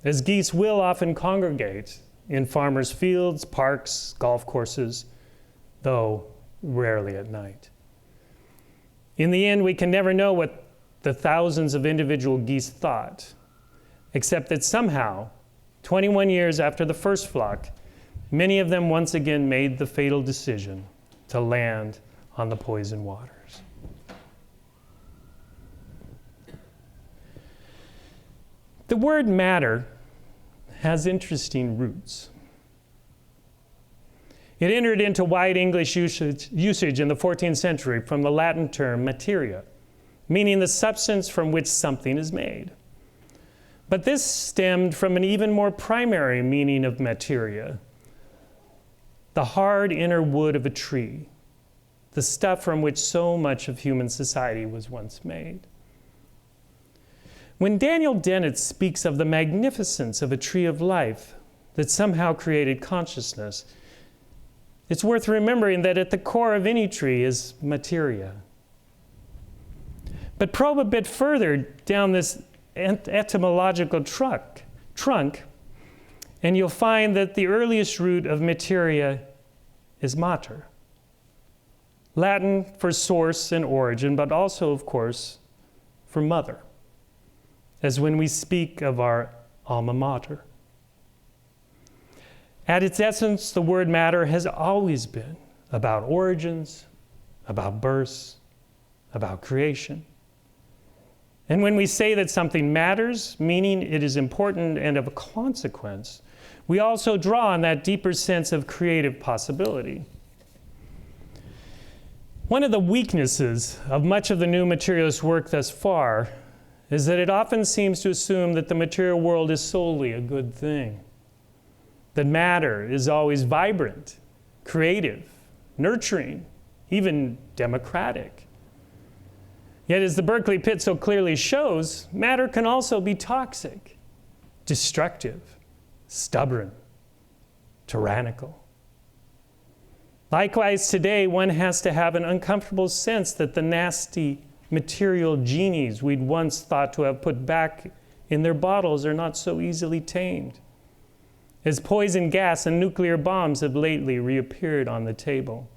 as geese will often congregate in farmers' fields, parks, golf courses, though rarely at night. In the end, we can never know what the thousands of individual geese thought, except that somehow, 21 years after the first flock, many of them once again made the fatal decision to land on the poison waters. The word matter has interesting roots. It entered into wide English usage in the 14th century from the Latin term materia, meaning the substance from which something is made. But this stemmed from an even more primary meaning of materia, the hard inner wood of a tree, the stuff from which so much of human society was once made. When Daniel Dennett speaks of the magnificence of a tree of life that somehow created consciousness, it's worth remembering that at the core of any tree is materia. But probe a bit further down this etymological trunk, and you'll find that the earliest root of materia is mater. Latin for source and origin, but also, of course, for mother, as when we speak of our alma mater. At its essence, the word matter has always been about origins, about births, about creation. And when we say that something matters, meaning it is important and of consequence, we also draw on that deeper sense of creative possibility. One of the weaknesses of much of the new materialist work thus far is that it often seems to assume that the material world is solely a good thing, that matter is always vibrant, creative, nurturing, even democratic. Yet as the Berkeley pit so clearly shows, matter can also be toxic, destructive, stubborn, tyrannical. Likewise, today, one has to have an uncomfortable sense that the nasty material genies we'd once thought to have put back in their bottles are not so easily tamed, as poison gas and nuclear bombs have lately reappeared on the table.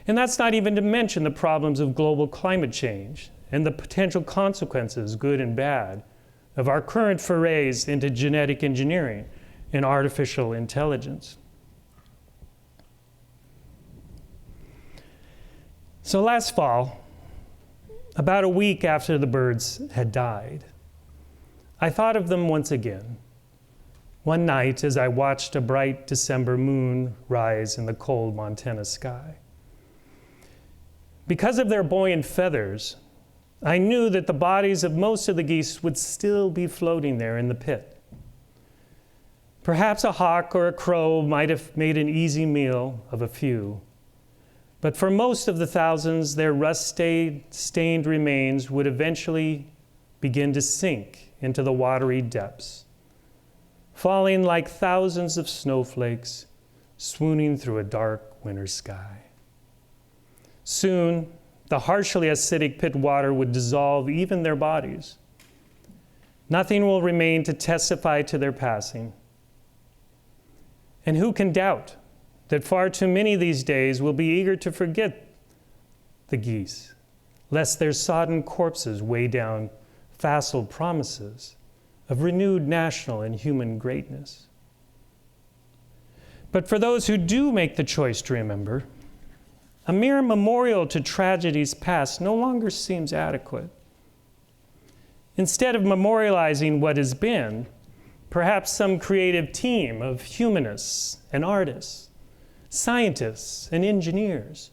And that's not even to mention the problems of global climate change and the potential consequences, good and bad, of our current forays into genetic engineering and artificial intelligence. So last fall, about a week after the birds had died, I thought of them once again. One night as I watched a bright December moon rise in the cold Montana sky. Because of their buoyant feathers, I knew that the bodies of most of the geese would still be floating there in the pit. Perhaps a hawk or a crow might have made an easy meal of a few, but for most of the thousands, their rust-stained remains would eventually begin to sink into the watery depths, falling like thousands of snowflakes swooning through a dark winter sky. Soon, the harshly acidic pit water would dissolve even their bodies. Nothing will remain to testify to their passing. And who can doubt that far too many these days will be eager to forget the geese, lest their sodden corpses weigh down facile promises of renewed national and human greatness. But for those who do make the choice to remember, a mere memorial to tragedies past no longer seems adequate. Instead of memorializing what has been, perhaps some creative team of humanists and artists, scientists and engineers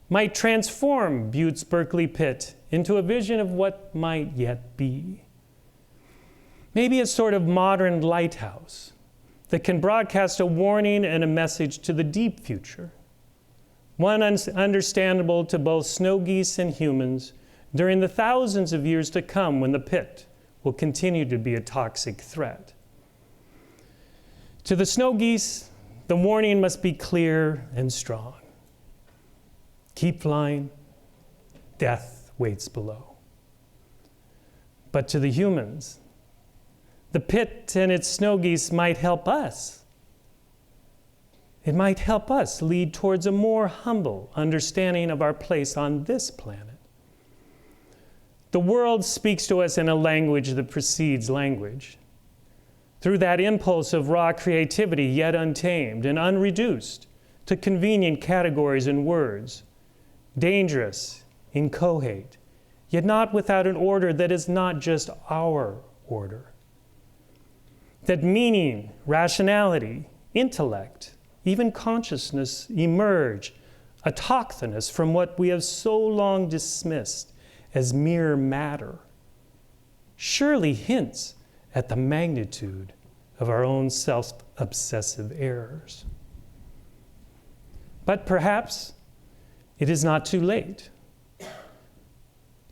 might transform Butte's Berkeley Pit into a vision of what might yet be. Maybe a sort of modern lighthouse that can broadcast a warning and a message to the deep future, one understandable to both snow geese and humans during the thousands of years to come when the pit will continue to be a toxic threat. To the snow geese, the warning must be clear and strong. Keep flying, death waits below. But to the humans, the pit and its snow geese might help us. It might help us lead towards a more humble understanding of our place on this planet. The world speaks to us in a language that precedes language. Through that impulse of raw creativity, yet untamed and unreduced to convenient categories and words, dangerous, inchoate, yet not without an order that is not just our order. That meaning, rationality, intellect, even consciousness emerge autochthonous from what we have so long dismissed as mere matter, surely hints at the magnitude of our own self-obsessive errors. But perhaps it is not too late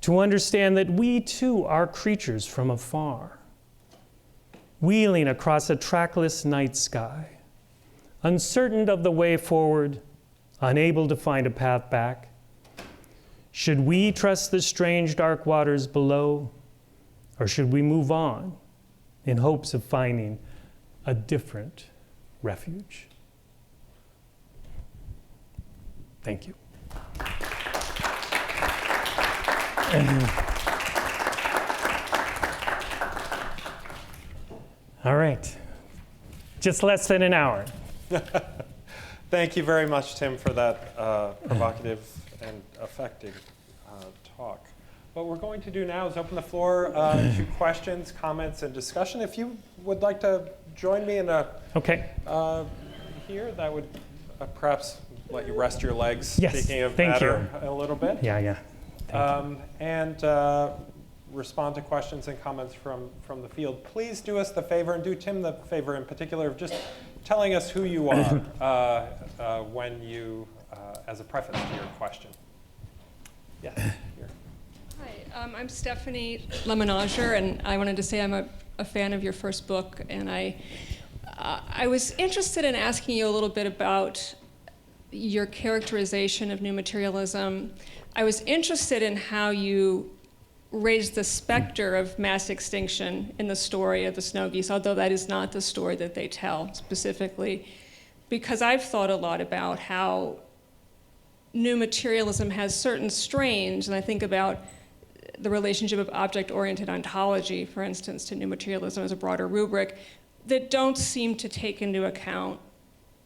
to understand that we too are creatures from afar, wheeling across a trackless night sky, uncertain of the way forward, unable to find a path back. Should we trust the strange dark waters below, or should we move on in hopes of finding a different refuge? Thank you. All right, just less than an hour. Thank you very much, Tim, for that provocative and effective talk. What we're going to do now is open the floor to questions, comments, and discussion. If you would like to join me in here, that would perhaps let you rest your legs. Yes, speaking of thank matter you. a little bit. Yeah. And respond to questions and comments from the field. Please do us the favor, and do Tim the favor in particular, of just telling us who you are when you, as a preface to your question. Yes, here. Hi, I'm Stephanie Lemonager, and I wanted to say I'm a fan of your first book, and I was interested in asking you a little bit about your characterization of new materialism. I was interested in how you raised the specter of mass extinction in the story of the snow geese, although that is not the story that they tell specifically, because I've thought a lot about how new materialism has certain strains, and I think about the relationship of object-oriented ontology, for instance, to new materialism as a broader rubric, that don't seem to take into account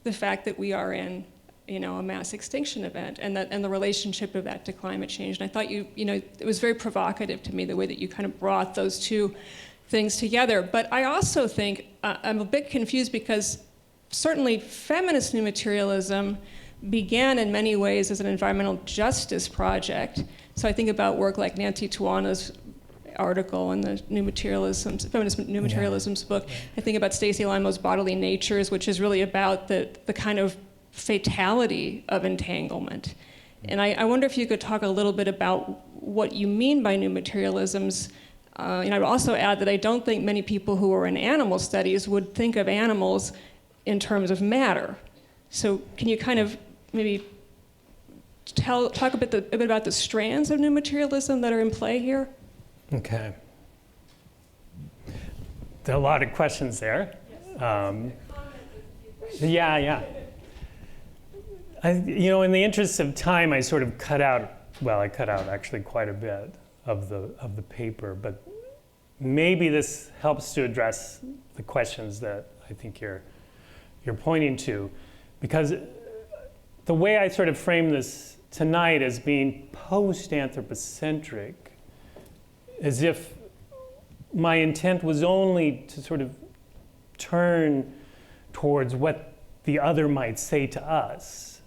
the fact that we are in a mass extinction event, and the relationship of that to climate change. And I thought it was very provocative to me, the way that you kind of brought those two things together. But I also think I'm a bit confused, because certainly feminist new materialism began in many ways as an environmental justice project. So I think about work like Nancy Tuana's article in the feminist new materialism's book. I think about Stacey Limo's Bodily Natures, which is really about the kind of fatality of entanglement. And I wonder if you could talk a little bit about what you mean by new materialisms. I would also add that I don't think many people who are in animal studies would think of animals in terms of matter. So can you kind of maybe talk a bit about the strands of new materialism that are in play here? Okay. There are a lot of questions there. Yeah. In the interest of time, I sort of cut out actually quite a bit of the paper, but maybe this helps to address the questions that I think you're pointing to, because the way I sort of frame this tonight as being post-anthropocentric, as if my intent was only to sort of turn towards what the other might say to us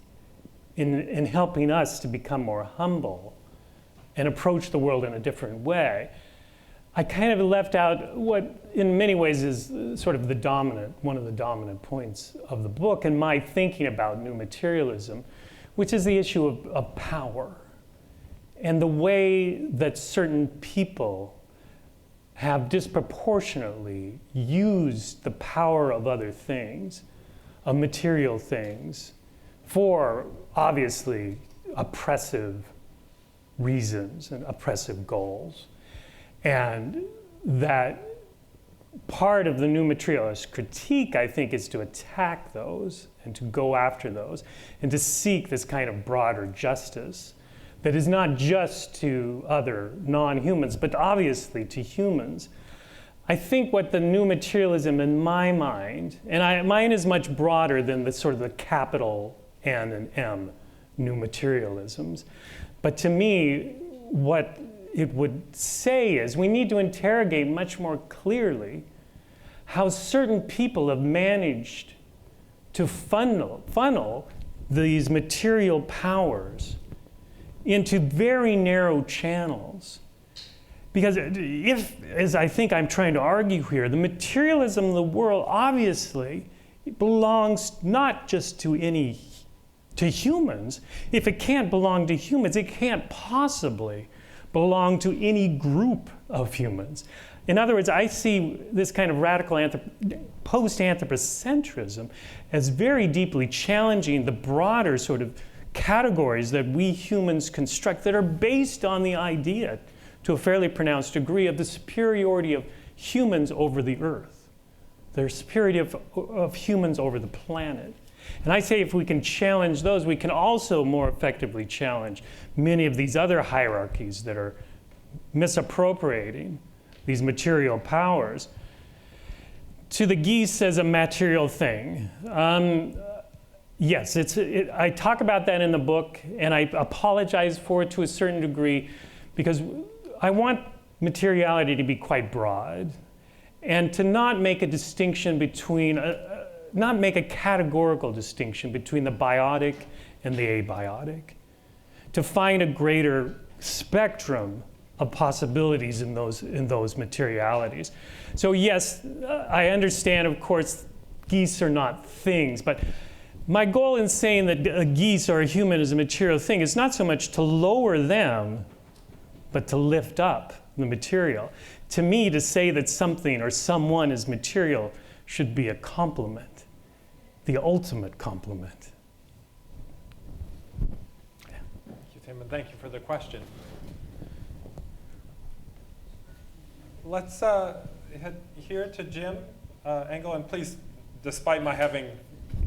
in helping us to become more humble and approach the world in a different way. I kind of left out what in many ways is sort of one of the dominant points of the book and my thinking about new materialism, which is the issue of power and the way that certain people have disproportionately used the power of other things, of material things, for obviously oppressive reasons and oppressive goals. And that part of the new materialist critique, I think, is to attack those and to go after those and to seek this kind of broader justice that is not just to other non-humans, but obviously to humans. I think what the new materialism in my mind, and mine is much broader than the sort of the capital N and M new materialisms, but to me, what it would say is we need to interrogate much more clearly how certain people have managed to funnel these material powers into very narrow channels. Because if, as I think I'm trying to argue here, the materialism of the world obviously belongs not just to humans. If it can't belong to humans, it can't possibly belong to any group of humans. In other words, I see this kind of radical post-anthropocentrism as very deeply challenging the broader sort of categories that we humans construct that are based on the idea, to a fairly pronounced degree, of the superiority of humans over the earth, the superiority of humans over the planet. And I say if we can challenge those, we can also more effectively challenge many of these other hierarchies that are misappropriating these material powers. To the geese as a material thing, yes, I talk about that in the book, and I apologize for it to a certain degree, because I want materiality to be quite broad, and to not make a distinction between, not make a categorical distinction between the biotic and the abiotic, to find a greater spectrum of possibilities in those materialities. So yes, I understand, of course, geese are not things, but my goal in saying that a geese or a human is a material thing is not so much to lower them, but to lift up the material. To me, to say that something or someone is material should be a compliment, the ultimate compliment. Thank you, Tim, and thank you for the question. Let's head here to Jim Engel, and please, despite my having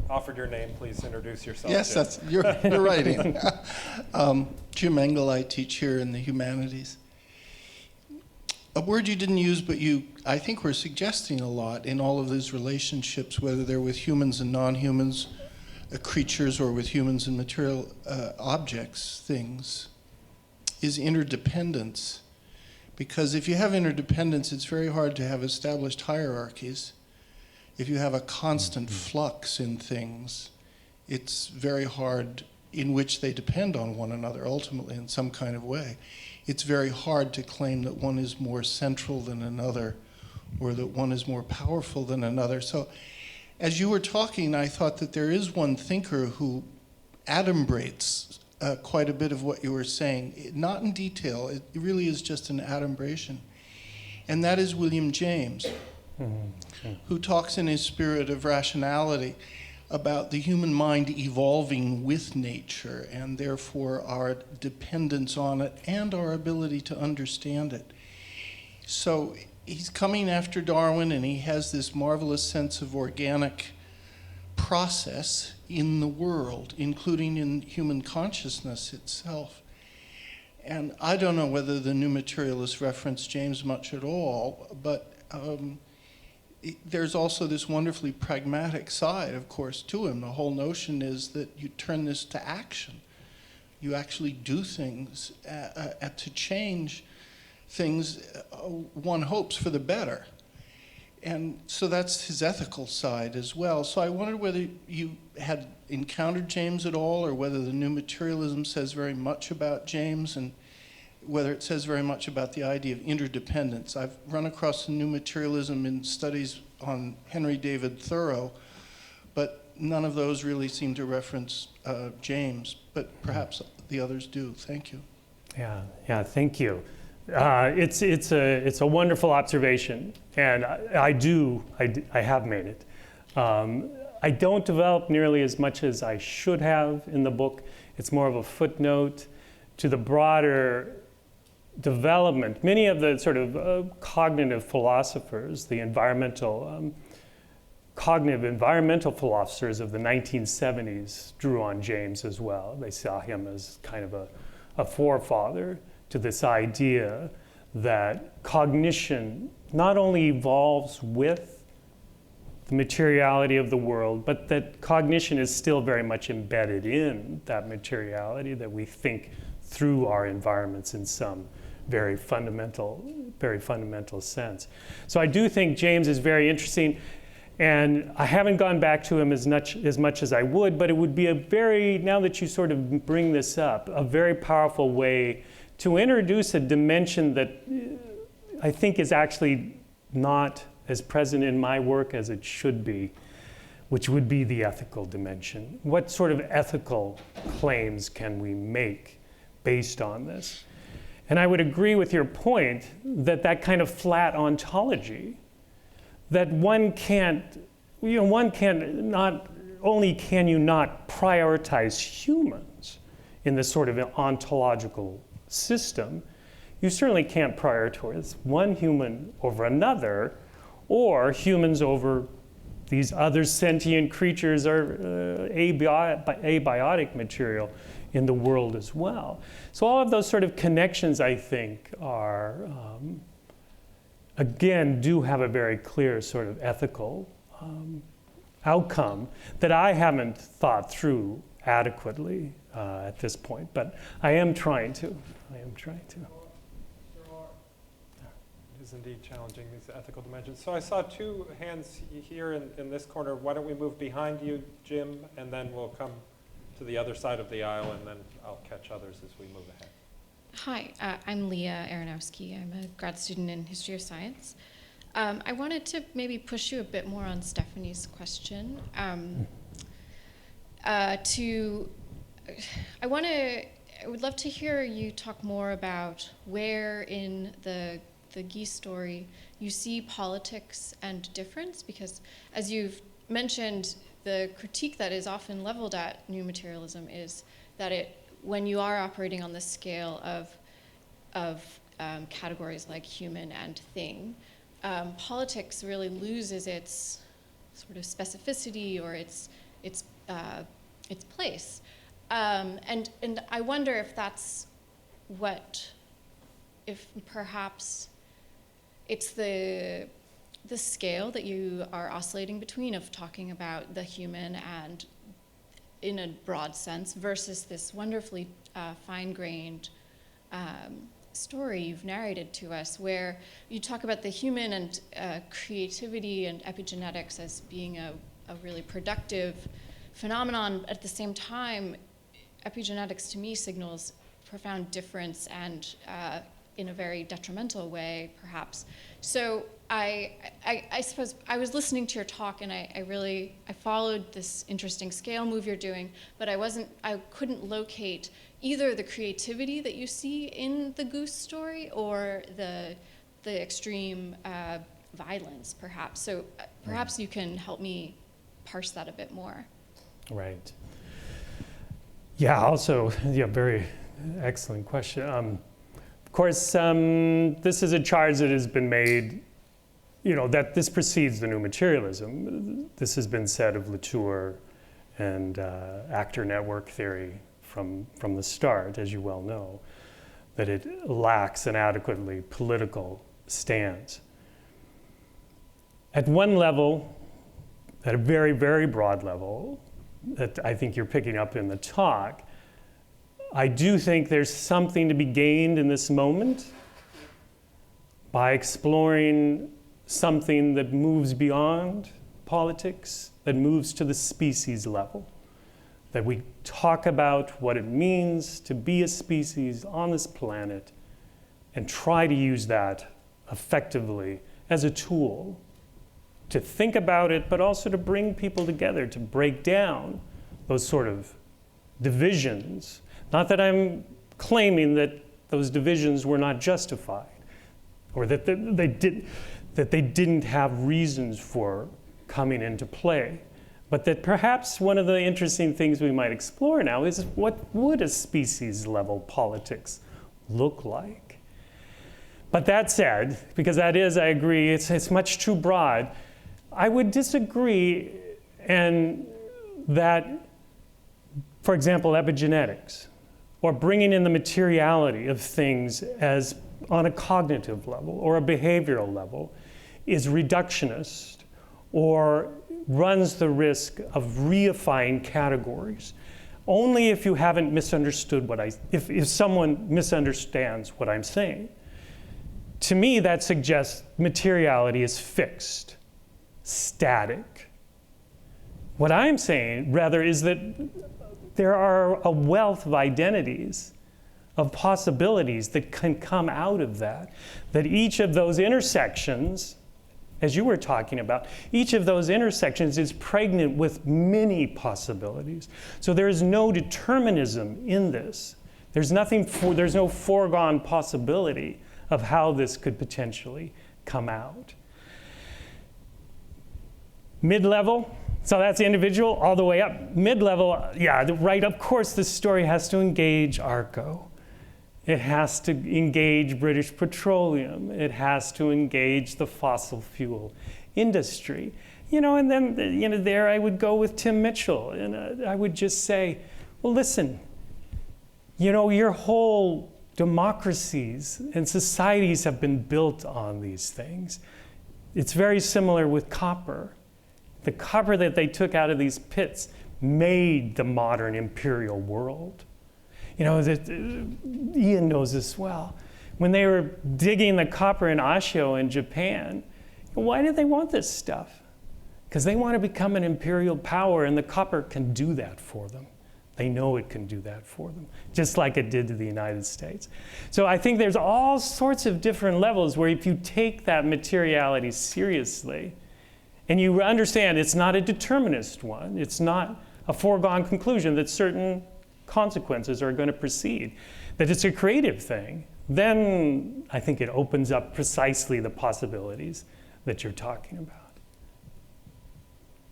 offered your name, please introduce yourself. Yes, Jim. you're writing. Jim Engel, I teach here in the Humanities. A word you didn't use, but I think we're suggesting a lot in all of these relationships, whether they're with humans and non-humans, creatures, or with humans and material objects, things, is interdependence. Because if you have interdependence, it's very hard to have established hierarchies. If you have a constant flux in things, it's very hard, in which they depend on one another ultimately in some kind of way. It's very hard to claim that one is more central than another, or that one is more powerful than another. So as you were talking, I thought that there is one thinker who adumbrates quite a bit of what you were saying, not in detail, it really is just an adumbration. And that is William James, who talks in his spirit of rationality about the human mind evolving with nature and therefore our dependence on it and our ability to understand it. So he's coming after Darwin, and he has this marvelous sense of organic process in the world, including in human consciousness itself. And I don't know whether the New Materialists reference James much at all, but there's also this wonderfully pragmatic side, of course, to him. The whole notion is that you turn this to action. You actually do things to change things one hopes for the better. And so that's his ethical side as well. So I wondered whether you had encountered James at all, or whether the New Materialism says very much about James, and whether it says very much about the idea of interdependence. I've run across the New Materialism in studies on Henry David Thoreau, but none of those really seem to reference James, but perhaps the others do. Thank you. Yeah, thank you. It's a wonderful observation, and I have made it. I don't develop nearly as much as I should have in the book. It's more of a footnote to the broader development. Many of the sort of cognitive philosophers, the cognitive environmental philosophers of the 1970s drew on James as well. They saw him as kind of a forefather to this idea that cognition not only evolves with the materiality of the world, but that cognition is still very much embedded in that materiality, that we think through our environments in some very fundamental sense. So I do think James is very interesting, and I haven't gone back to him as much as I would, but it would be now that you sort of bring this up, a very powerful way to introduce a dimension that I think is actually not as present in my work as it should be, which would be the ethical dimension. What sort of ethical claims can we make based on this? And I would agree with your point that kind of flat ontology, that not only can you not prioritize humans in this sort of ontological system, you certainly can't prioritize one human over another, or humans over these other sentient creatures or abiotic material in the world as well. So all of those sort of connections, I think, are, again, do have a very clear sort of ethical outcome that I haven't thought through adequately at this point, but I am trying to. It is indeed challenging, these ethical dimensions. So I saw two hands here in this corner. Why don't we move behind you, Jim, and then we'll come to the other side of the aisle, and then I'll catch others as we move ahead. Hi, I'm Leah Aronowski. I'm a grad student in history of science. I wanted to maybe push you a bit more on Stephanie's question. I would love to hear you talk more about where in the Geese story you see politics and difference, because as you've mentioned, the critique that is often leveled at New Materialism is that when you are operating on the scale of categories like human and thing, politics really loses its sort of specificity or its place. And I wonder if that's if perhaps it's the scale that you are oscillating between of talking about the human and in a broad sense versus this wonderfully fine-grained story you've narrated to us, where you talk about the human and creativity and epigenetics as being a really productive phenomenon. At the same time, epigenetics to me signals profound difference and in a very detrimental way, perhaps. So I suppose I was listening to your talk, and I followed this interesting scale move you're doing, but I couldn't locate either the creativity that you see in the Goose story or the extreme violence, perhaps. So perhaps you can help me parse that a bit more. Right. Yeah, also, yeah, very excellent question. Of course, this is a charge that has been made, that this precedes the new materialism. This has been said of Latour and actor network theory from the start, as you well know, that it lacks an adequately political stance. At one level, at a very, very broad level, that I think you're picking up in the talk, I do think there's something to be gained in this moment by exploring something that moves beyond politics, that moves to the species level, that we talk about what it means to be a species on this planet and try to use that effectively as a tool to think about it, but also to bring people together, to break down those sort of divisions. Not that I'm claiming that those divisions were not justified, or that they didn't have reasons for coming into play, but that perhaps one of the interesting things we might explore now is what would a species-level politics look like? But that said, because that is, I agree, it's much too broad, I would disagree, and that, for example, epigenetics, or bringing in the materiality of things as on a cognitive level or a behavioral level, is reductionist or runs the risk of reifying categories. Only if you haven't misunderstood if someone misunderstands what I'm saying. To me, that suggests materiality is fixed, static. What I'm saying, rather, is that there are a wealth of identities, of possibilities that can come out of that each of those intersections, as you were talking about, each of those intersections is pregnant with many possibilities. So there is no determinism in this. There's no foregone possibility of how this could potentially come out. Mid-level, so that's individual all the way up. Mid-level, yeah, right, of course this story has to engage ARCO. It has to engage British Petroleum. It has to engage the fossil fuel industry. And then, there I would go with Tim Mitchell, and I would just say, well, listen, your whole democracies and societies have been built on these things. It's very similar with copper. The copper that they took out of these pits made the modern imperial world. Ian knows this well. When they were digging the copper in Ashio in Japan, why did they want this stuff? Because they want to become an imperial power, and the copper can do that for them. They know it can do that for them, just like it did to the United States. So I think there's all sorts of different levels where if you take that materiality seriously, and you understand it's not a determinist one, it's not a foregone conclusion that certain consequences are going to proceed, that it's a creative thing, then I think it opens up precisely the possibilities that you're talking about.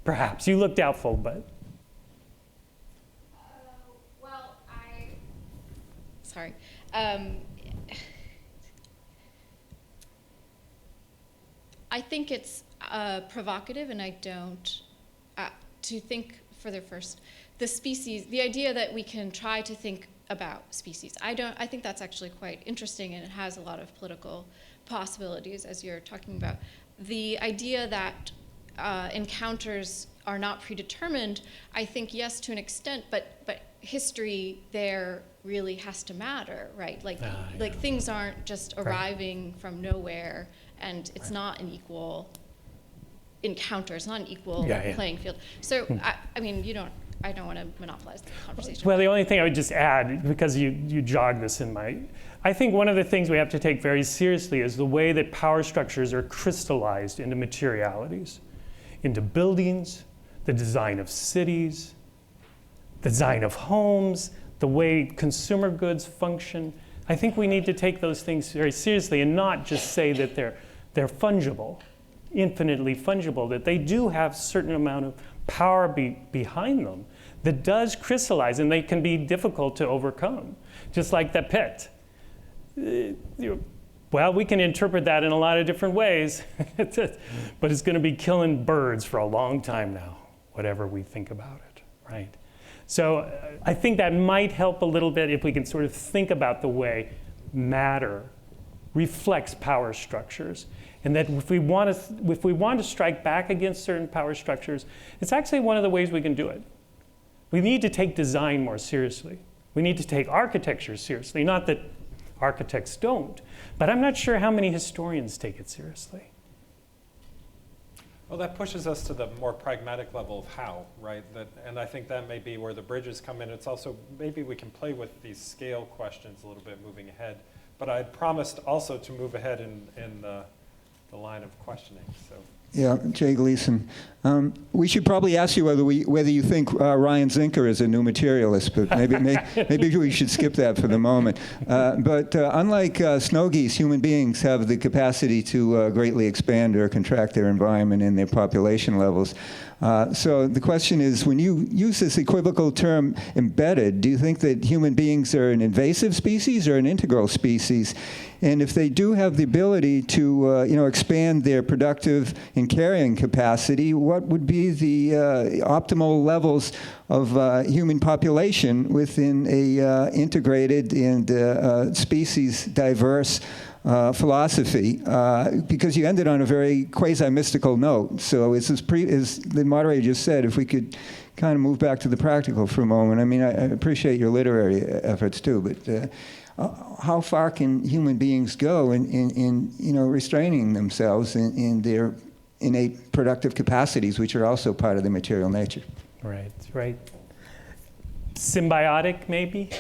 Perhaps. You look doubtful, but... Sorry. I think it's provocative, and I don't, to think further first. The species, the idea that we can try to think about species, I think that's actually quite interesting, and it has a lot of political possibilities, as you're talking about. The idea that encounters are not predetermined, I think, yes, to an extent, but history there really has to matter, right? Like things aren't just arriving from nowhere, and it's not an equal encounter. It's not an equal playing field. So, I don't want to monopolize the conversation. Well, the only thing I would just add, because you jogged this in I think one of the things we have to take very seriously is the way that power structures are crystallized into materialities, into buildings, the design of cities, the design of homes, the way consumer goods function. I think we need to take those things very seriously and not just say that they're fungible, infinitely fungible, that they do have a certain amount of power behind them, that does crystallize, and they can be difficult to overcome, just like the pit. Well, we can interpret that in a lot of different ways, but it's going to be killing birds for a long time now, whatever we think about it, right? So I think that might help a little bit if we can sort of think about the way matter reflects power structures, and that if we want to strike back against certain power structures, it's actually one of the ways we can do it. We need to take design more seriously. We need to take architecture seriously. Not that architects don't, but I'm not sure how many historians take it seriously. Well, that pushes us to the more pragmatic level of how, right? And I think that may be where the bridges come in. It's also, maybe we can play with these scale questions a little bit moving ahead. But I promised also to move ahead in the line of questioning, so. Yeah, Jay Gleason. We should probably ask you whether you think Ryan Zinker is a new materialist, but maybe we should skip that for the moment. But unlike snow geese, human beings have the capacity to greatly expand or contract their environment and their population levels. So the question is, when you use this equivocal term embedded, do you think that human beings are an invasive species or an integral species? And if they do have the ability to expand their productive and carrying capacity, what would be the optimal levels of human population within a integrated and species diverse philosophy? Because you ended on a very quasi-mystical note. So as the moderator just said, if we could kind of move back to the practical for a moment. I mean, I appreciate your literary efforts too, but how far can human beings go in restraining themselves in their innate productive capacities, which are also part of the material nature? Right. Symbiotic, maybe?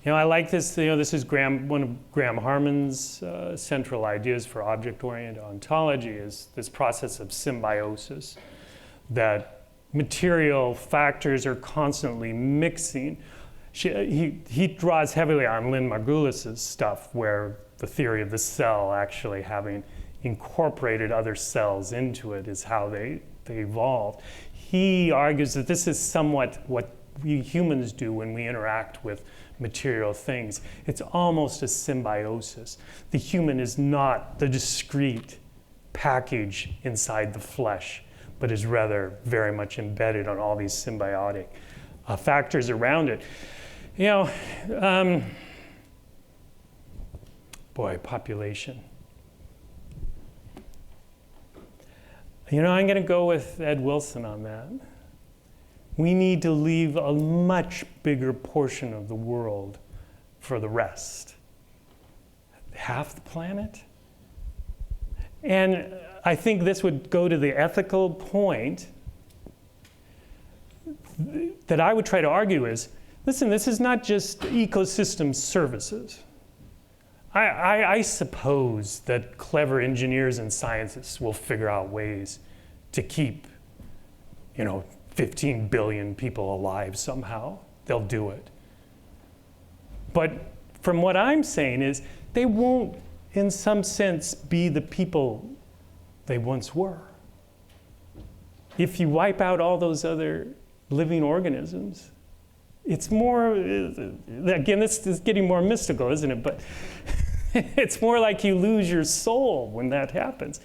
I like this. This is one of Graham Harman's central ideas for object-oriented ontology, is this process of symbiosis, that material factors are constantly mixing. He draws heavily on Lynn Margulis's stuff, where the theory of the cell actually having incorporated other cells into it is how they evolved. He argues that this is somewhat what we humans do when we interact with material things. It's almost a symbiosis. The human is not the discrete package inside the flesh, but is rather very much embedded on all these symbiotic factors around it. Population. I'm going to go with Ed Wilson on that. We need to leave a much bigger portion of the world for the rest. Half the planet? And I think this would go to the ethical point that I would try to argue is, listen, this is not just ecosystem services. I suppose that clever engineers and scientists will figure out ways to keep, 15 billion people alive somehow. They'll do it. But from what I'm saying is, they won't, in some sense, be the people they once were. If you wipe out all those other living organisms, it's more, again, this is getting more mystical, isn't it? But it's more like you lose your soul when that happens.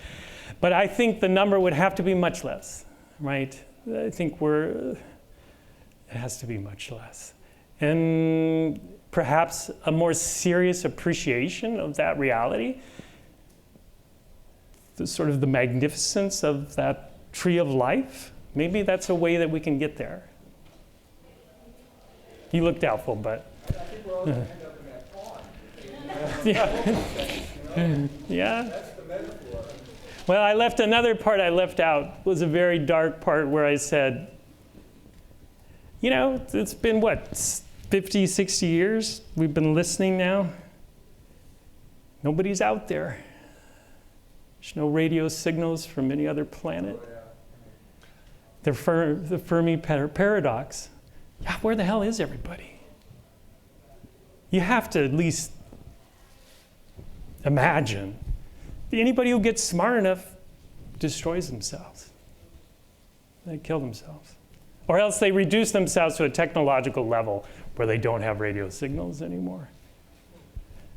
But I think the number would have to be much less, right? I think it has to be much less. And perhaps a more serious appreciation of that reality, the magnificence of that tree of life. Maybe that's a way that we can get there. You look doubtful, but. I think we're all going to end up in that pond. Yeah. That's the metaphor. Well, another part I left out was a very dark part where I said, it's been 50, 60 years we've been listening now. Nobody's out there. There's no radio signals from any other planet. The Fermi paradox. Yeah, where the hell is everybody? You have to at least imagine. Anybody who gets smart enough destroys themselves. They kill themselves. Or else they reduce themselves to a technological level where they don't have radio signals anymore.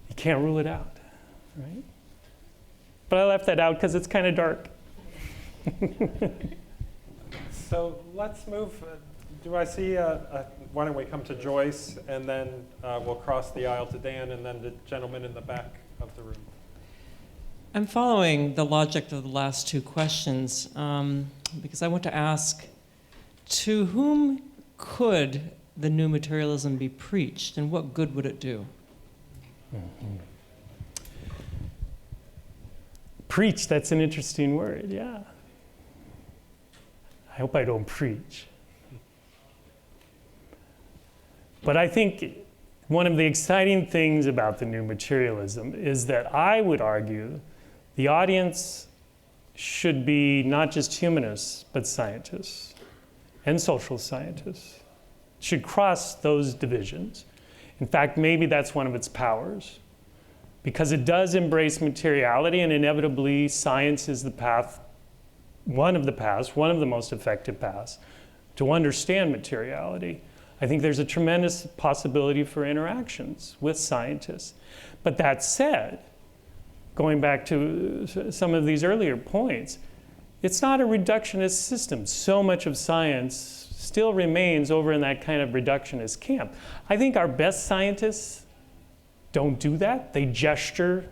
You can't rule it out, right? But I left that out because it's kind of dark. So let's move. Do I see? Why don't we come to Joyce, and then we'll cross the aisle to Dan, and then the gentleman in the back of the room. I'm following the logic of the last two questions because I want to ask, to whom could the new materialism be preached, and what good would it do? Mm-hmm. Preach, that's an interesting word, yeah. I hope I don't preach. But I think one of the exciting things about the new materialism is that I would argue the audience should be not just humanists, but scientists and social scientists. It should cross those divisions. In fact, maybe that's one of its powers, because it does embrace materiality, and inevitably science is the path, one of the most effective paths to understand materiality. I think there's a tremendous possibility for interactions with scientists. But that said, going back to some of these earlier points, it's not a reductionist system. So much of science still remains over in that kind of reductionist camp. I think our best scientists don't do that. They gesture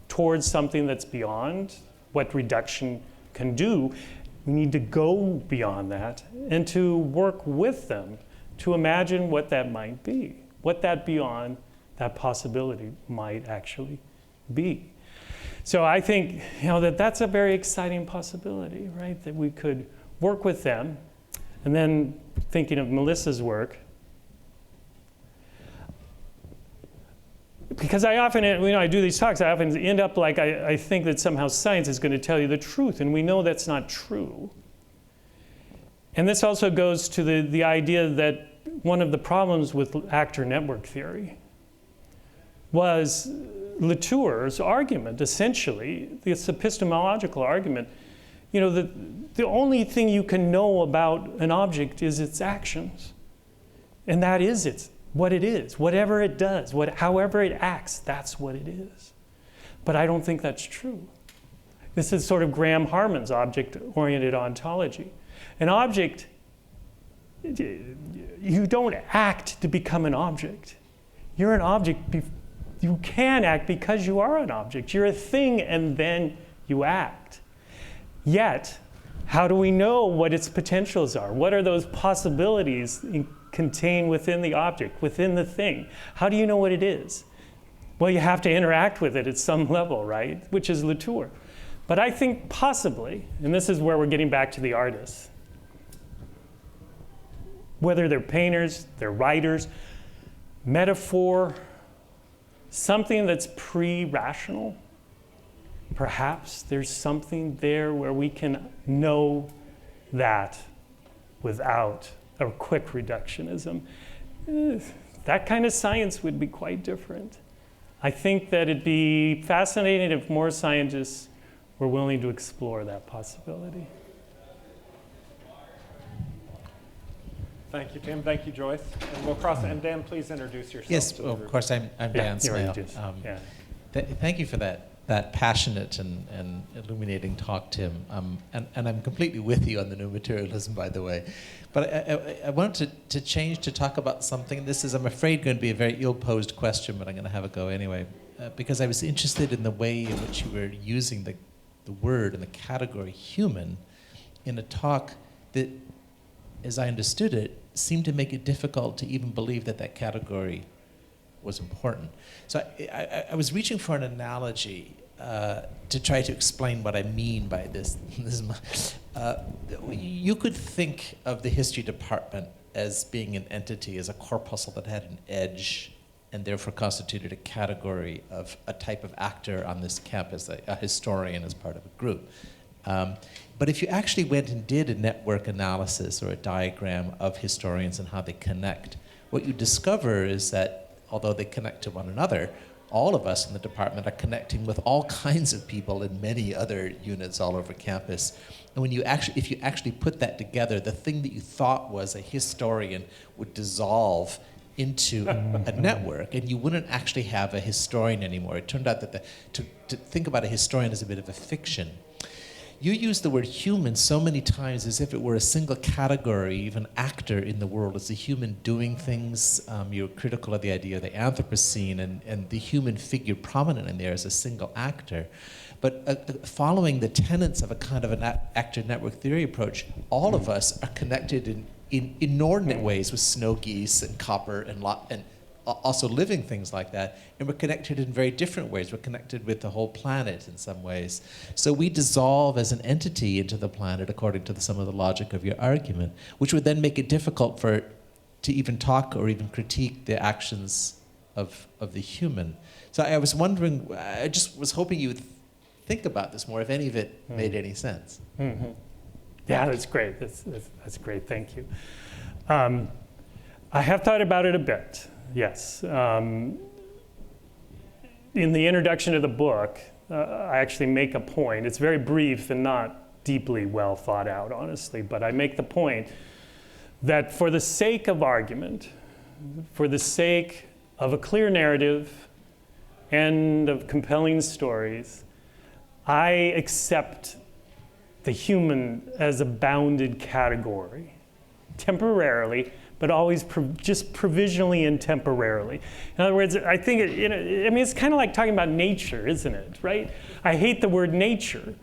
towards something that's beyond what reduction can do. We need to go beyond that and to work with them to imagine what that might be, what that beyond that possibility might actually be. So I think that's a very exciting possibility, right? That we could work with them. And then thinking of Melissa's work, because I often, I do these talks, I often end up like I think that somehow science is going to tell you the truth, and we know that's not true. And this also goes to the idea that one of the problems with actor network theory was Latour's argument, essentially, this epistemological argument, the only thing you can know about an object is its actions. And that is what it is. Whatever it does, however it acts, that's what it is. But I don't think that's true. This is sort of Graham Harman's object-oriented ontology. An object, you don't act to become an object. You're an object. You can act because you are an object. You're a thing, and then you act. Yet, how do we know what its potentials are? What are those possibilities contained within the object, within the thing? How do you know what it is? Well, you have to interact with it at some level, right? Which is Latour. But I think possibly, and this is where we're getting back to the artists, whether they're painters, they're writers, metaphor, something that's pre-rational, perhaps there's something there where we can know that without a quick reductionism. That kind of science would be quite different. I think that it'd be fascinating if more scientists were willing to explore that possibility. Thank you, Tim. Thank you, Joyce. And we'll cross. And Dan, please introduce yourself. Yes, to the of group. course. I'm Dan Smale. Thank you for that passionate and illuminating talk, Tim. And I'm completely with you on the new materialism, by the way. But I wanted to change to talk about something. This is, I'm afraid, going to be a very ill-posed question, but I'm going to have a go anyway. Because I was interested in the way in which you were using the word and the category human in a talk that, as I understood it, seemed to make it difficult to even believe that category was important. So I was reaching for an analogy to try to explain what I mean by this. You could think of the history department as being an entity, as a corpuscle that had an edge and therefore constituted a category of a type of actor on this campus, a historian as part of a group. But if you actually went and did a network analysis or a diagram of historians and how they connect, what you discover is that although they connect to one another, all of us in the department are connecting with all kinds of people in many other units all over campus. And when if you actually put that together, the thing that you thought was a historian would dissolve into a network, and you wouldn't actually have a historian anymore. It turned out that to think about a historian as a bit of a fiction. You use the word human so many times as if it were a single category, even actor in the world. It's a human doing things. You're critical of the idea of the Anthropocene and the human figure prominent in there as a single actor. But following the tenets of a kind of an actor network theory approach, all of us are connected in inordinate ways with snow geese and copper and also living things like that, and we're connected in very different ways. We're connected with the whole planet in some ways. So we dissolve as an entity into the planet according to some of the logic of your argument, which would then make it difficult to even talk or even critique the actions of the human. So I was wondering, I just was hoping you would think about this more, if any of it made any sense. Mm-hmm. Yeah, that's great. That's great. Thank you. I have thought about it a bit. Yes. In the introduction of the book, I actually make a point. It's very brief and not deeply well thought out, honestly, but I make the point that for the sake of argument, for the sake of a clear narrative and of compelling stories, I accept the human as a bounded category, temporarily, but always just provisionally and temporarily. In other words, I think, it's kind of like talking about nature, isn't it, right? I hate the word nature,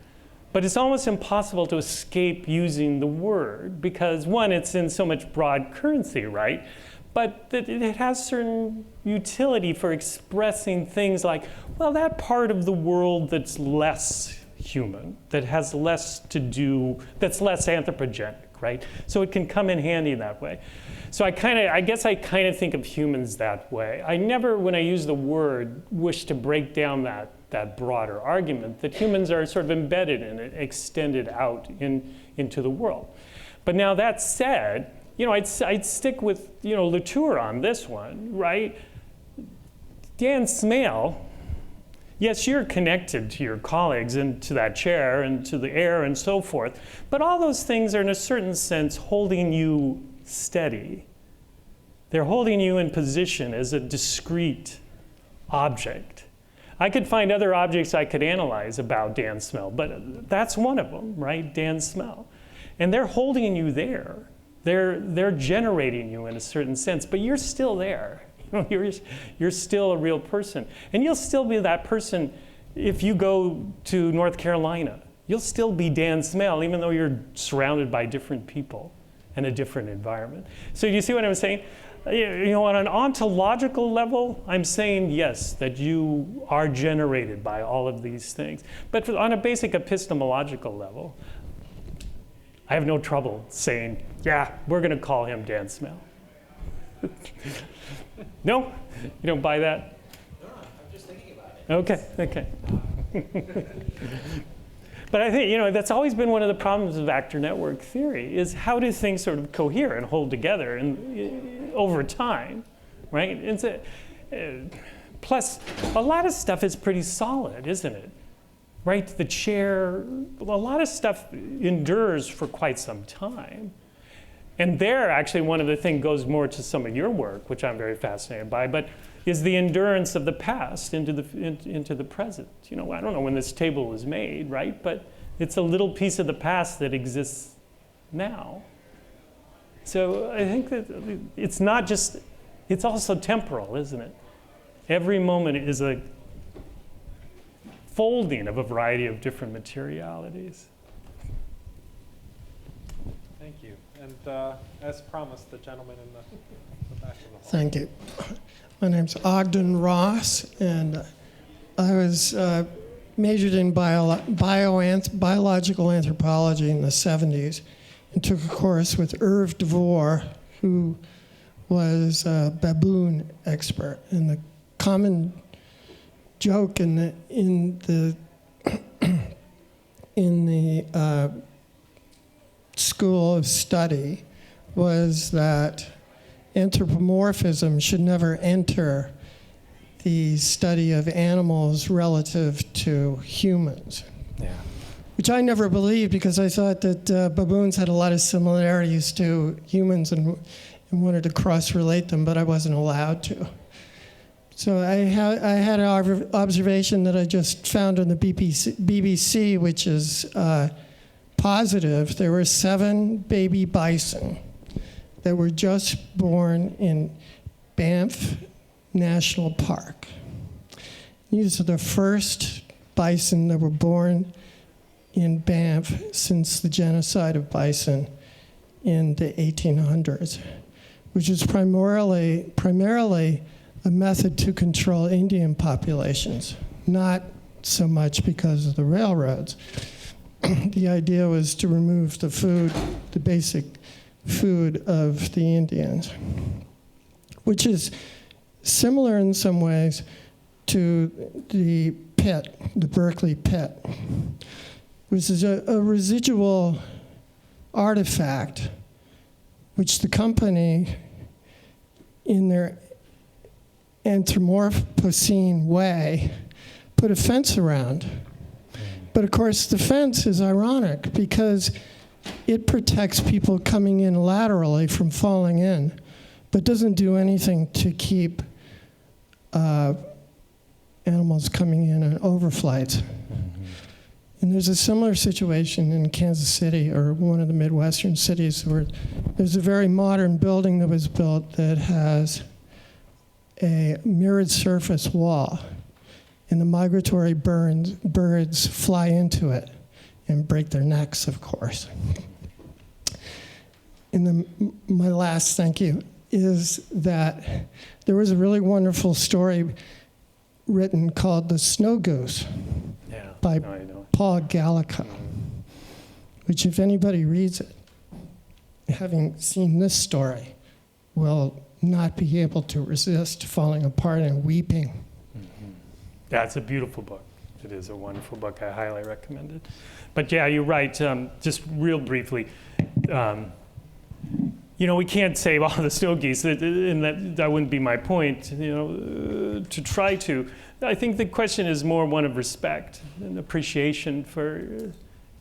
but it's almost impossible to escape using the word because, one, it's in so much broad currency, right? But it has certain utility for expressing things like, well, that part of the world that's less human, that has less to do, that's less anthropogenic, right? So it can come in handy that way. So I guess I kind of think of humans that way. I never, when I use the word, wish to break down that broader argument that humans are sort of embedded in it, extended out into the world. But now that said, I'd stick with, Latour on this one, right? Dan Smale, yes, you're connected to your colleagues and to that chair and to the air and so forth, but all those things are in a certain sense holding you steady. They're holding you in position as a discrete object. I could find other objects I could analyze about Dan Smale, but that's one of them, right? Dan Smale. And they're holding you there. They're generating you in a certain sense, but you're still there. You're still a real person. And you'll still be that person if you go to North Carolina. You'll still be Dan Smale, even though you're surrounded by different people and a different environment. So you see what I'm saying? On an ontological level, I'm saying, yes, that you are generated by all of these things. But on a basic epistemological level, I have no trouble saying, yeah, we're going to call him Dan Smale. No? You don't buy that? No, I'm just thinking about it. Okay. But I think, that's always been one of the problems of actor network theory, is how do things sort of cohere and hold together and over time, right? Plus, a lot of stuff is pretty solid, isn't it? Right? The chair, a lot of stuff endures for quite some time. And there, actually, one of the things goes more to some of your work, which I'm very fascinated by, but is the endurance of the past into the present. I don't know when this table was made, right? But it's a little piece of the past that exists now. So I think that it's not just, it's also temporal, isn't it? Every moment is a folding of a variety of different materialities. Thank you. And as promised, the gentleman in the back of the hall. Thank you. My name's Ogden Ross, and I was majored in biological anthropology in the 70s and took a course with Irv DeVore, who was a baboon expert. And the common joke in the school of study was that anthropomorphism should never enter the study of animals relative to humans. Yeah. Which I never believed, because I thought that baboons had a lot of similarities to humans and wanted to cross-relate them, but I wasn't allowed to. So I had an observation that I just found on the BBC, which is positive. There were 7 baby bison that were just born in Banff National Park. These are the first bison that were born in Banff since the genocide of bison in the 1800s, which is primarily a method to control Indian populations, not so much because of the railroads. The idea was to remove the food, the basic food of the Indians, which is similar in some ways to the pit, the Berkeley pit, which is a residual artifact which the company, in their Anthropocene way, put a fence around. But of course, the fence is ironic because it protects people coming in laterally from falling in, but doesn't do anything to keep animals coming in on overflights. And there's a similar situation in Kansas City, or one of the Midwestern cities, where there's a very modern building that was built that has a mirrored surface wall, and the migratory birds fly into it and break their necks, of course. And my last thank you is that there was a really wonderful story written called The Snow Goose by Paul Gallico, which, if anybody reads it, having seen this story, will not be able to resist falling apart and weeping. Yeah, it's a beautiful book. It is a wonderful book. I highly recommend it. But yeah, you're right. Just real briefly, we can't save all the snow geese, and that wouldn't be my point. To try to. I think the question is more one of respect and appreciation for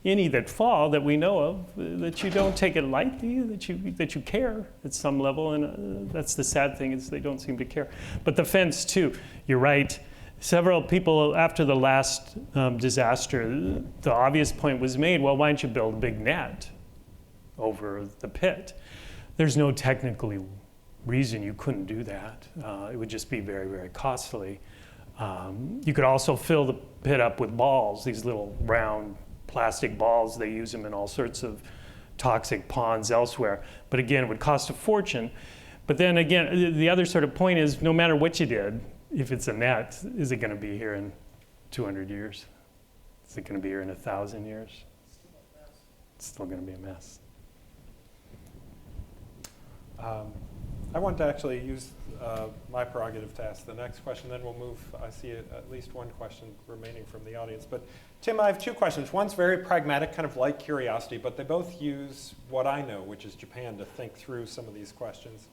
any that fall that we know of, that you don't take it lightly, that you care at some level, and that's the sad thing, is they don't seem to care. But the fence too, you're right. Several people after the last disaster, the obvious point was made, well, why don't you build a big net over the pit? There's no technical reason you couldn't do that. It would just be very, very costly. You could also fill the pit up with balls, these little round plastic balls. They use them in all sorts of toxic ponds elsewhere. But again, it would cost a fortune. But then again, the other sort of point is, no matter what you did, if it's a net, is it going to be here in 200 years? Is it going to be here in 1,000 years? It's still going to be a mess. I want to actually use my prerogative to ask the next question, then we'll move. I see at least one question remaining from the audience. But Tim, I have 2 questions. One's very pragmatic, kind of like curiosity, but they both use what I know, which is Japan, to think through some of these questions.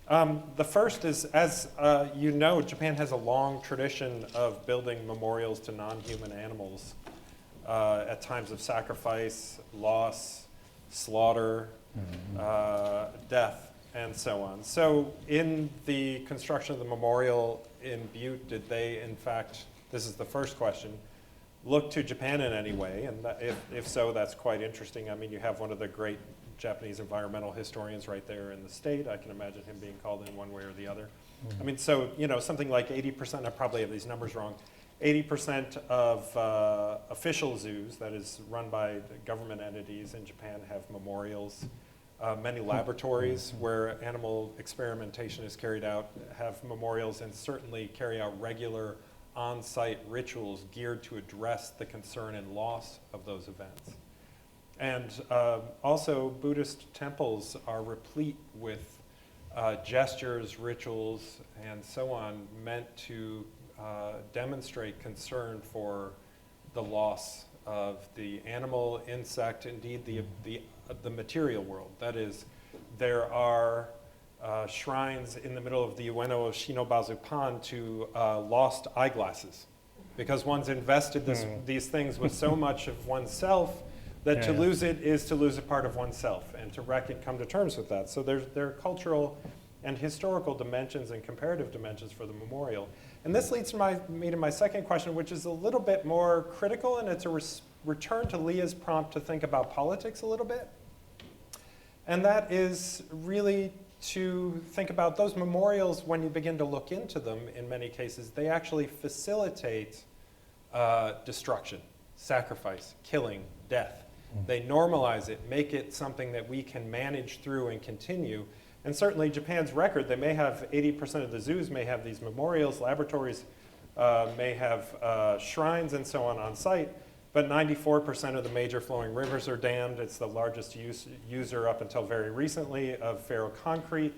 The first is, as you know, Japan has a long tradition of building memorials to non-human animals at times of sacrifice, loss, slaughter, death, and so on. So in the construction of the memorial in Butte, did they, in fact, this is the first question, look to Japan in any way? And if so, that's quite interesting. I mean, you have one of the great Japanese environmental historians right there in the state. I can imagine him being called in one way or the other. I mean, so, something like 80%, I probably have these numbers wrong, 80% of official zoos, that is run by government entities in Japan, have memorials. Many laboratories where animal experimentation is carried out have memorials, and certainly carry out regular on-site rituals geared to address the concern and loss of those events. And also, Buddhist temples are replete with gestures, rituals, and so on, meant to demonstrate concern for the loss of the animal, insect, indeed the material world. That is, there are shrines in the middle of the Ueno of Shinobazupan to lost eyeglasses, because one's invested these things with so much of oneself that to lose it is to lose a part of oneself, and to come to terms with that. So there are cultural and historical dimensions and comparative dimensions for the memorial. And this leads me to my second question, which is a little bit more critical, and it's a return to Leah's prompt to think about politics a little bit. And that is really to think about those memorials. When you begin to look into them, in many cases, they actually facilitate destruction, sacrifice, killing, death. They normalize it, make it something that we can manage through and continue. And certainly Japan's record, they may have 80% of the zoos may have these memorials, laboratories may have shrines and so on site, but 94% of the major flowing rivers are dammed. It's the largest user up until very recently of ferroconcrete.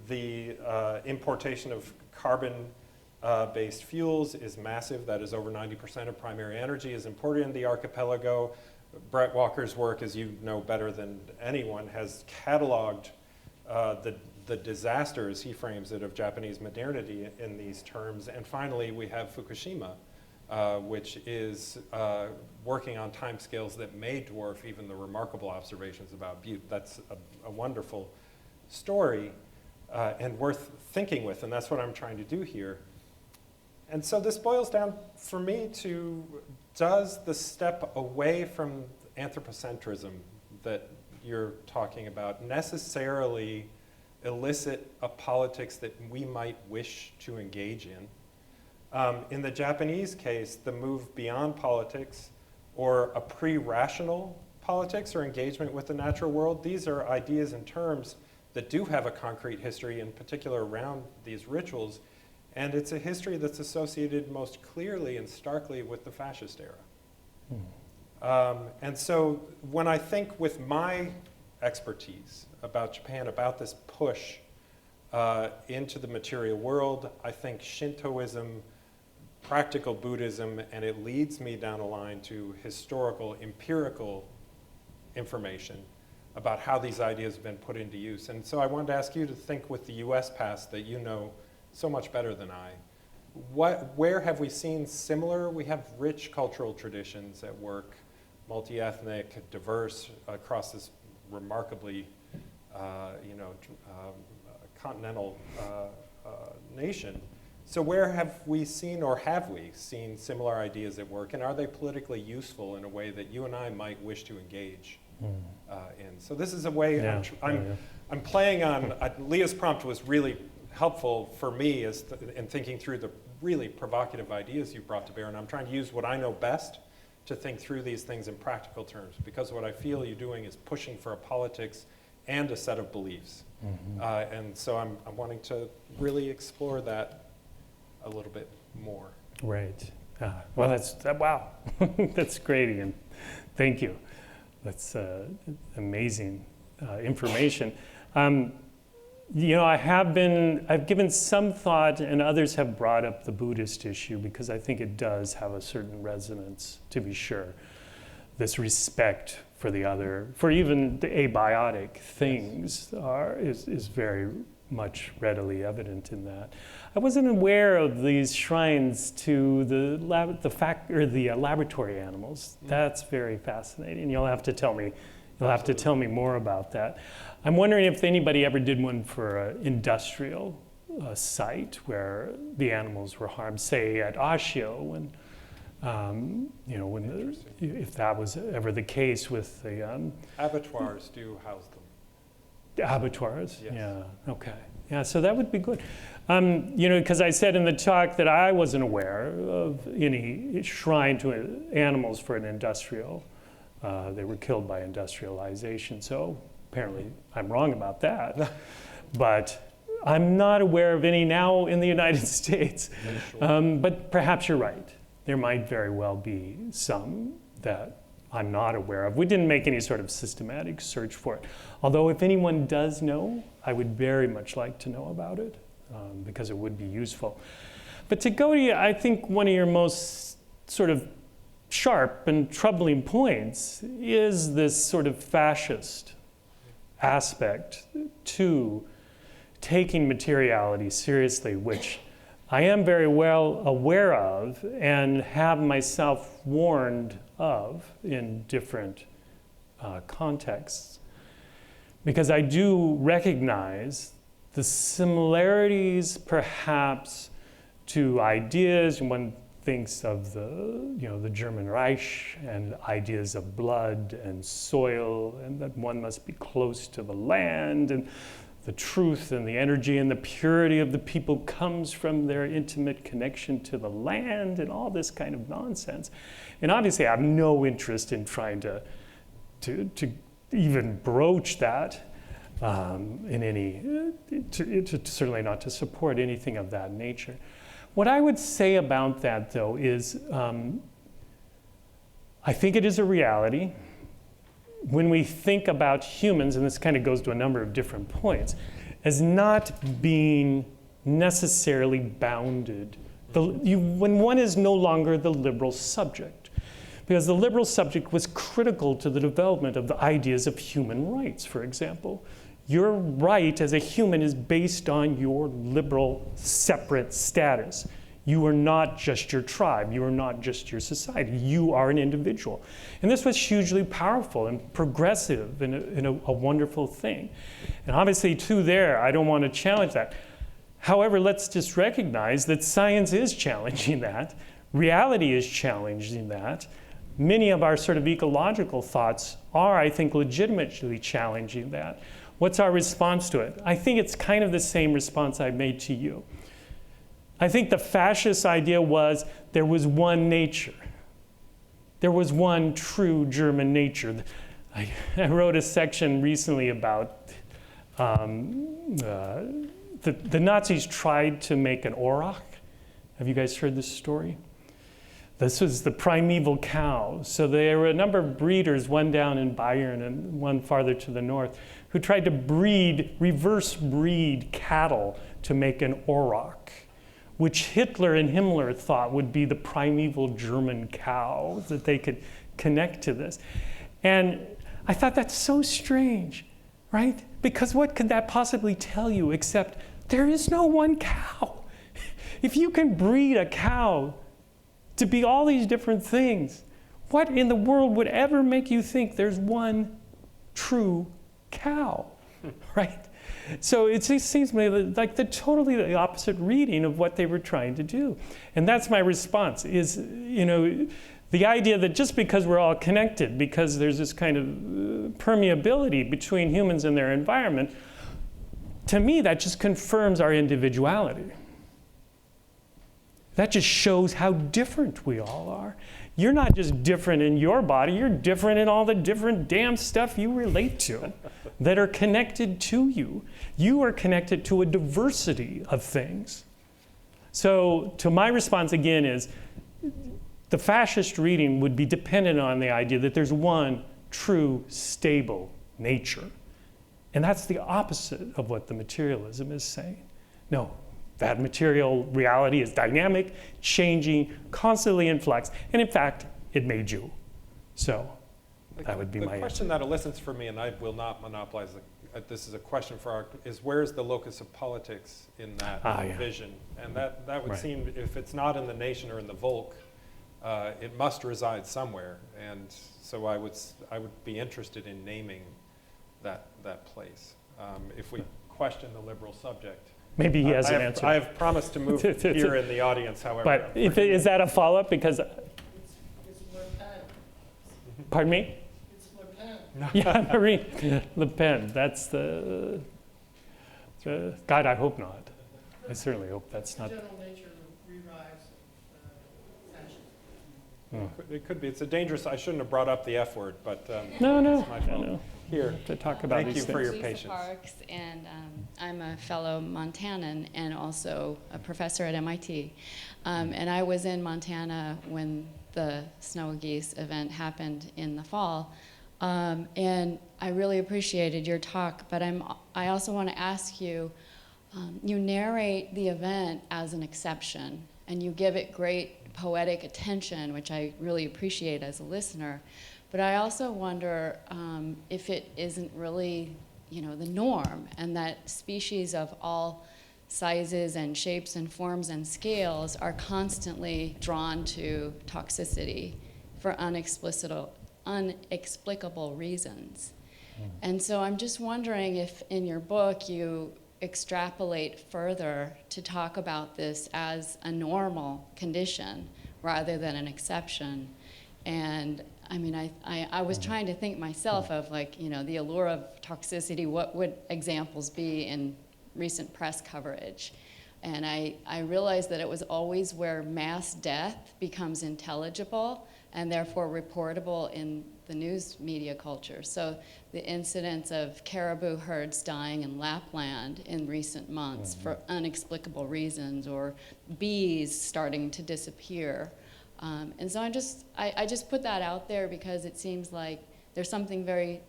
The importation of carbon-based fuels is massive. That is over 90% of primary energy is imported in the archipelago. Brett Walker's work, as you know better than anyone, has cataloged the disasters, he frames it, of Japanese modernity in these terms. And finally, we have Fukushima, which is working on timescales that may dwarf even the remarkable observations about Butte. That's a wonderful story and worth thinking with, and that's what I'm trying to do here. And so this boils down for me to, does the step away from anthropocentrism that you're talking about necessarily elicit a politics that we might wish to engage in? In the Japanese case, the move beyond politics or a pre-rational politics or engagement with the natural world, these are ideas and terms that do have a concrete history, in particular around these rituals. And it's a history that's associated most clearly and starkly with the fascist era. And so when I think with my expertise about Japan, about this push into the material world, I think Shintoism, practical Buddhism, and it leads me down a line to historical, empirical information about how these ideas have been put into use. And so I wanted to ask you to think with the US past that you know so much better than I. Where have we seen similar? We have rich cultural traditions at work, multi-ethnic, diverse, across this remarkably continental nation. So where have we seen, or have we seen, similar ideas at work, and are they politically useful in a way that you and I might wish to engage in? So this is a way I'm playing on. Leah's prompt was really helpful for me in thinking through the really provocative ideas you brought to bear, and I'm trying to use what I know best to think through these things in practical terms, because what I feel you're doing is pushing for a politics and a set of beliefs. And so I'm wanting to really explore that a little bit more. Right. Well, wow. That's great, Ian. Thank you. That's amazing information. I've given some thought, and others have brought up the Buddhist issue, because I think it does have a certain resonance, to be sure. This respect for the other, for even the abiotic things, is very much readily evident in that. I wasn't aware of these shrines to the laboratory animals. That's very fascinating. You'll have to tell me more about that. I'm wondering if anybody ever did one for an industrial site where the animals were harmed, say at Ashio, if that was ever the case with the abattoirs do house them. Abattoirs, yes. Yeah, okay. Yeah, so that would be good. Because I said in the talk that I wasn't aware of any shrine to animals for an industrial. They were killed by industrialization, so apparently I'm wrong about that. But I'm not aware of any now in the United States. But perhaps you're right. There might very well be some that I'm not aware of. We didn't make any sort of systematic search for it. Although if anyone does know, I would very much like to know about it, because it would be useful. But to go to, I think one of your most sort of sharp and troubling points is this sort of fascist aspect to taking materiality seriously, which I am very well aware of and have myself warned of in different contexts. Because I do recognize the similarities perhaps to ideas. One thinks of the German Reich and ideas of blood and soil, and that one must be close to the land, and the truth and the energy and the purity of the people comes from their intimate connection to the land, and all this kind of nonsense. And obviously I have no interest in trying to even broach that in any, certainly not to support anything of that nature. What I would say about that, though, is I think it is a reality. When we think about humans, and this kind of goes to a number of different points, as not being necessarily bounded. When one is no longer the liberal subject, because the liberal subject was critical to the development of the ideas of human rights, for example. Your right as a human is based on your liberal separate status. You are not just your tribe. You are not just your society. You are an individual. And this was hugely powerful and progressive and a wonderful thing. And obviously, too, I don't want to challenge that. However, let's just recognize that science is challenging that. Reality is challenging that. Many of our sort of ecological thoughts are, I think, legitimately challenging that. What's our response to it? I think it's kind of the same response I made to you. I think the fascist idea was there was one nature. There was one true German nature. I wrote a section recently about the Nazis tried to make an auroch. Have you guys heard this story? This was the primeval cow. So there were a number of breeders, one down in Bayern and one farther to the north, who tried to reverse breed cattle to make an auroch, which Hitler and Himmler thought would be the primeval German cow, that they could connect to this. And I thought that's so strange, right? Because what could that possibly tell you except there is no one cow? If you can breed a cow to be all these different things, what in the world would ever make you think there's one true cow, right? So it seems to me like totally the opposite reading of what they were trying to do. And that's my response, is, the idea that just because we're all connected, because there's this kind of permeability between humans and their environment, to me that just confirms our individuality. That just shows how different we all are. You're not just different in your body, you're different in all the different damn stuff you relate to that are connected to you. You are connected to a diversity of things. So to my response again is, the fascist reading would be dependent on the idea that there's one true, stable nature. And that's the opposite of what the materialism is saying. No, that material reality is dynamic, changing, constantly in flux, and in fact, it made you. So that would be my answer. The question that elicits for me, and I will not monopolize this is a question for is where's the locus of politics in that vision? And that would seem, if it's not in the nation or in the Volk, it must reside somewhere. And so I would be interested in naming that place. If we question the liberal subject. Maybe he has an answer. I have promised to move here in the audience, however. But is that a follow-up? Because It's Le Pen. pardon me? It's Le Pen. Yeah, Marine Le Pen. That's the God, I hope not. I certainly hope that's not. General nature revives fascism. It could be. It's a dangerous. I shouldn't have brought up the F word, but No. it's my fault. No. Here To talk about Thank these you for things. your patience. Parks, and I'm a fellow Montanan and also a professor at MIT. And I was in Montana when the Snow Geese event happened in the fall. And I really appreciated your talk, but I also want to ask you, you narrate the event as an exception, and you give it great poetic attention, which I really appreciate as a listener. But I also wonder if it isn't really, the norm, and that species of all sizes and shapes and forms and scales are constantly drawn to toxicity for unexplicable reasons. And so I'm just wondering if in your book you extrapolate further to talk about this as a normal condition rather than an exception. And I mean, I was trying to think myself of the allure of toxicity, what would examples be in recent press coverage? And I realized that it was always where mass death becomes intelligible and therefore reportable in the news media culture. So the incidents of caribou herds dying in Lapland in recent months for unexplicable reasons, or bees starting to disappear. And so I just put that out there because it seems like there's something very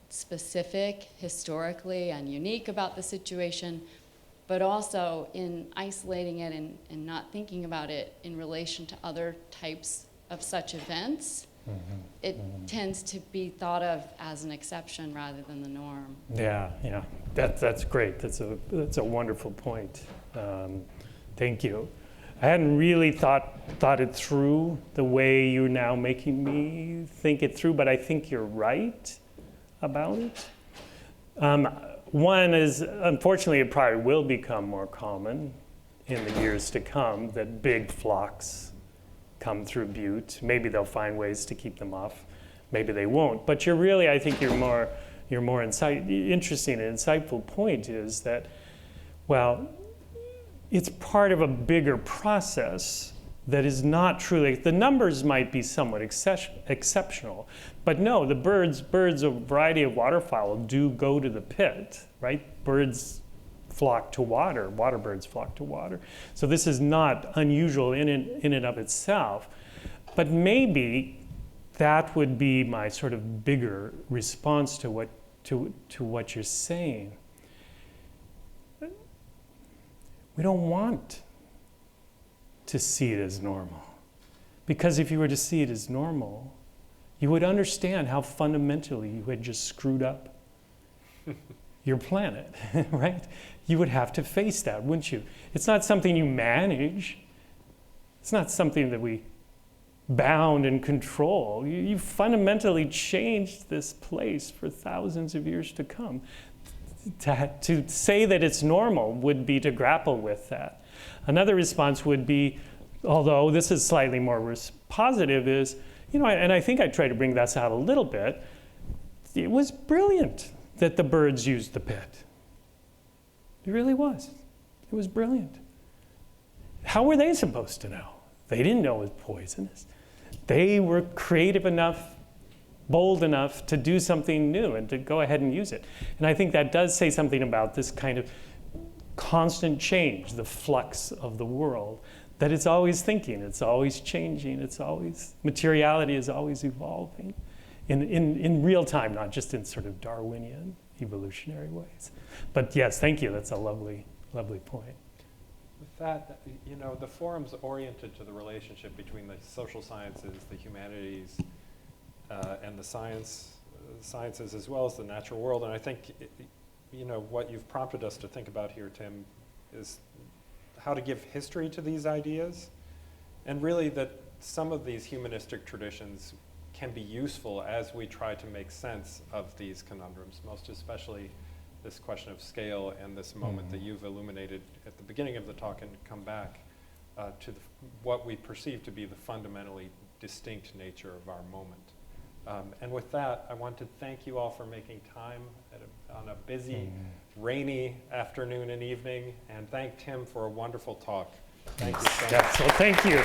specific historically and unique about the situation, but also in isolating it and not thinking about it in relation to other types of such events, it tends to be thought of as an exception rather than the norm. Yeah, that's great. That's a wonderful point. Thank you. I hadn't really thought it through the way you're now making me think it through, but I think you're right about it. One is, unfortunately, it probably will become more common in the years to come that big flocks come through Butte. Maybe they'll find ways to keep them off. Maybe they won't. But I think your more interesting and insightful point is that, well, it's part of a bigger process that is not truly, the numbers might be somewhat exceptional, but no, the birds, a variety of waterfowl do go to the pit, right? Birds flock to water, water birds flock to water. So this is not unusual in and of itself, but maybe that would be my sort of bigger response to what you're saying. We don't want to see it as normal. Because if you were to see it as normal, you would understand how fundamentally you had just screwed up your planet, right? You would have to face that, wouldn't you? It's not something you manage. It's not something that we bound and control. You fundamentally changed this place for thousands of years to come. To say that it's normal would be to grapple with that. Another response would be, although this is slightly more positive, is, and I think I try to bring this out a little bit, it was brilliant that the birds used the pit. It really was. It was brilliant. How were they supposed to know? They didn't know it was poisonous. They were creative enough, bold enough to do something new and to go ahead and use it. And I think that does say something about this kind of constant change, the flux of the world, that it's always thinking, it's always changing, materiality is always evolving in real time, not just in sort of Darwinian evolutionary ways. But yes, thank you, that's a lovely, lovely point. With that, the forum's oriented to the relationship between the social sciences, the humanities, and the sciences, as well as the natural world. And I think, what you've prompted us to think about here, Tim, is how to give history to these ideas, and really that some of these humanistic traditions can be useful as we try to make sense of these conundrums, most especially this question of scale and this moment that you've illuminated at the beginning of the talk, and come back to what we perceive to be the fundamentally distinct nature of our moment. And with that, I want to thank you all for making time on a busy, rainy afternoon and evening, and thank Tim for a wonderful talk. Thank you so much. Yes, well, thank you.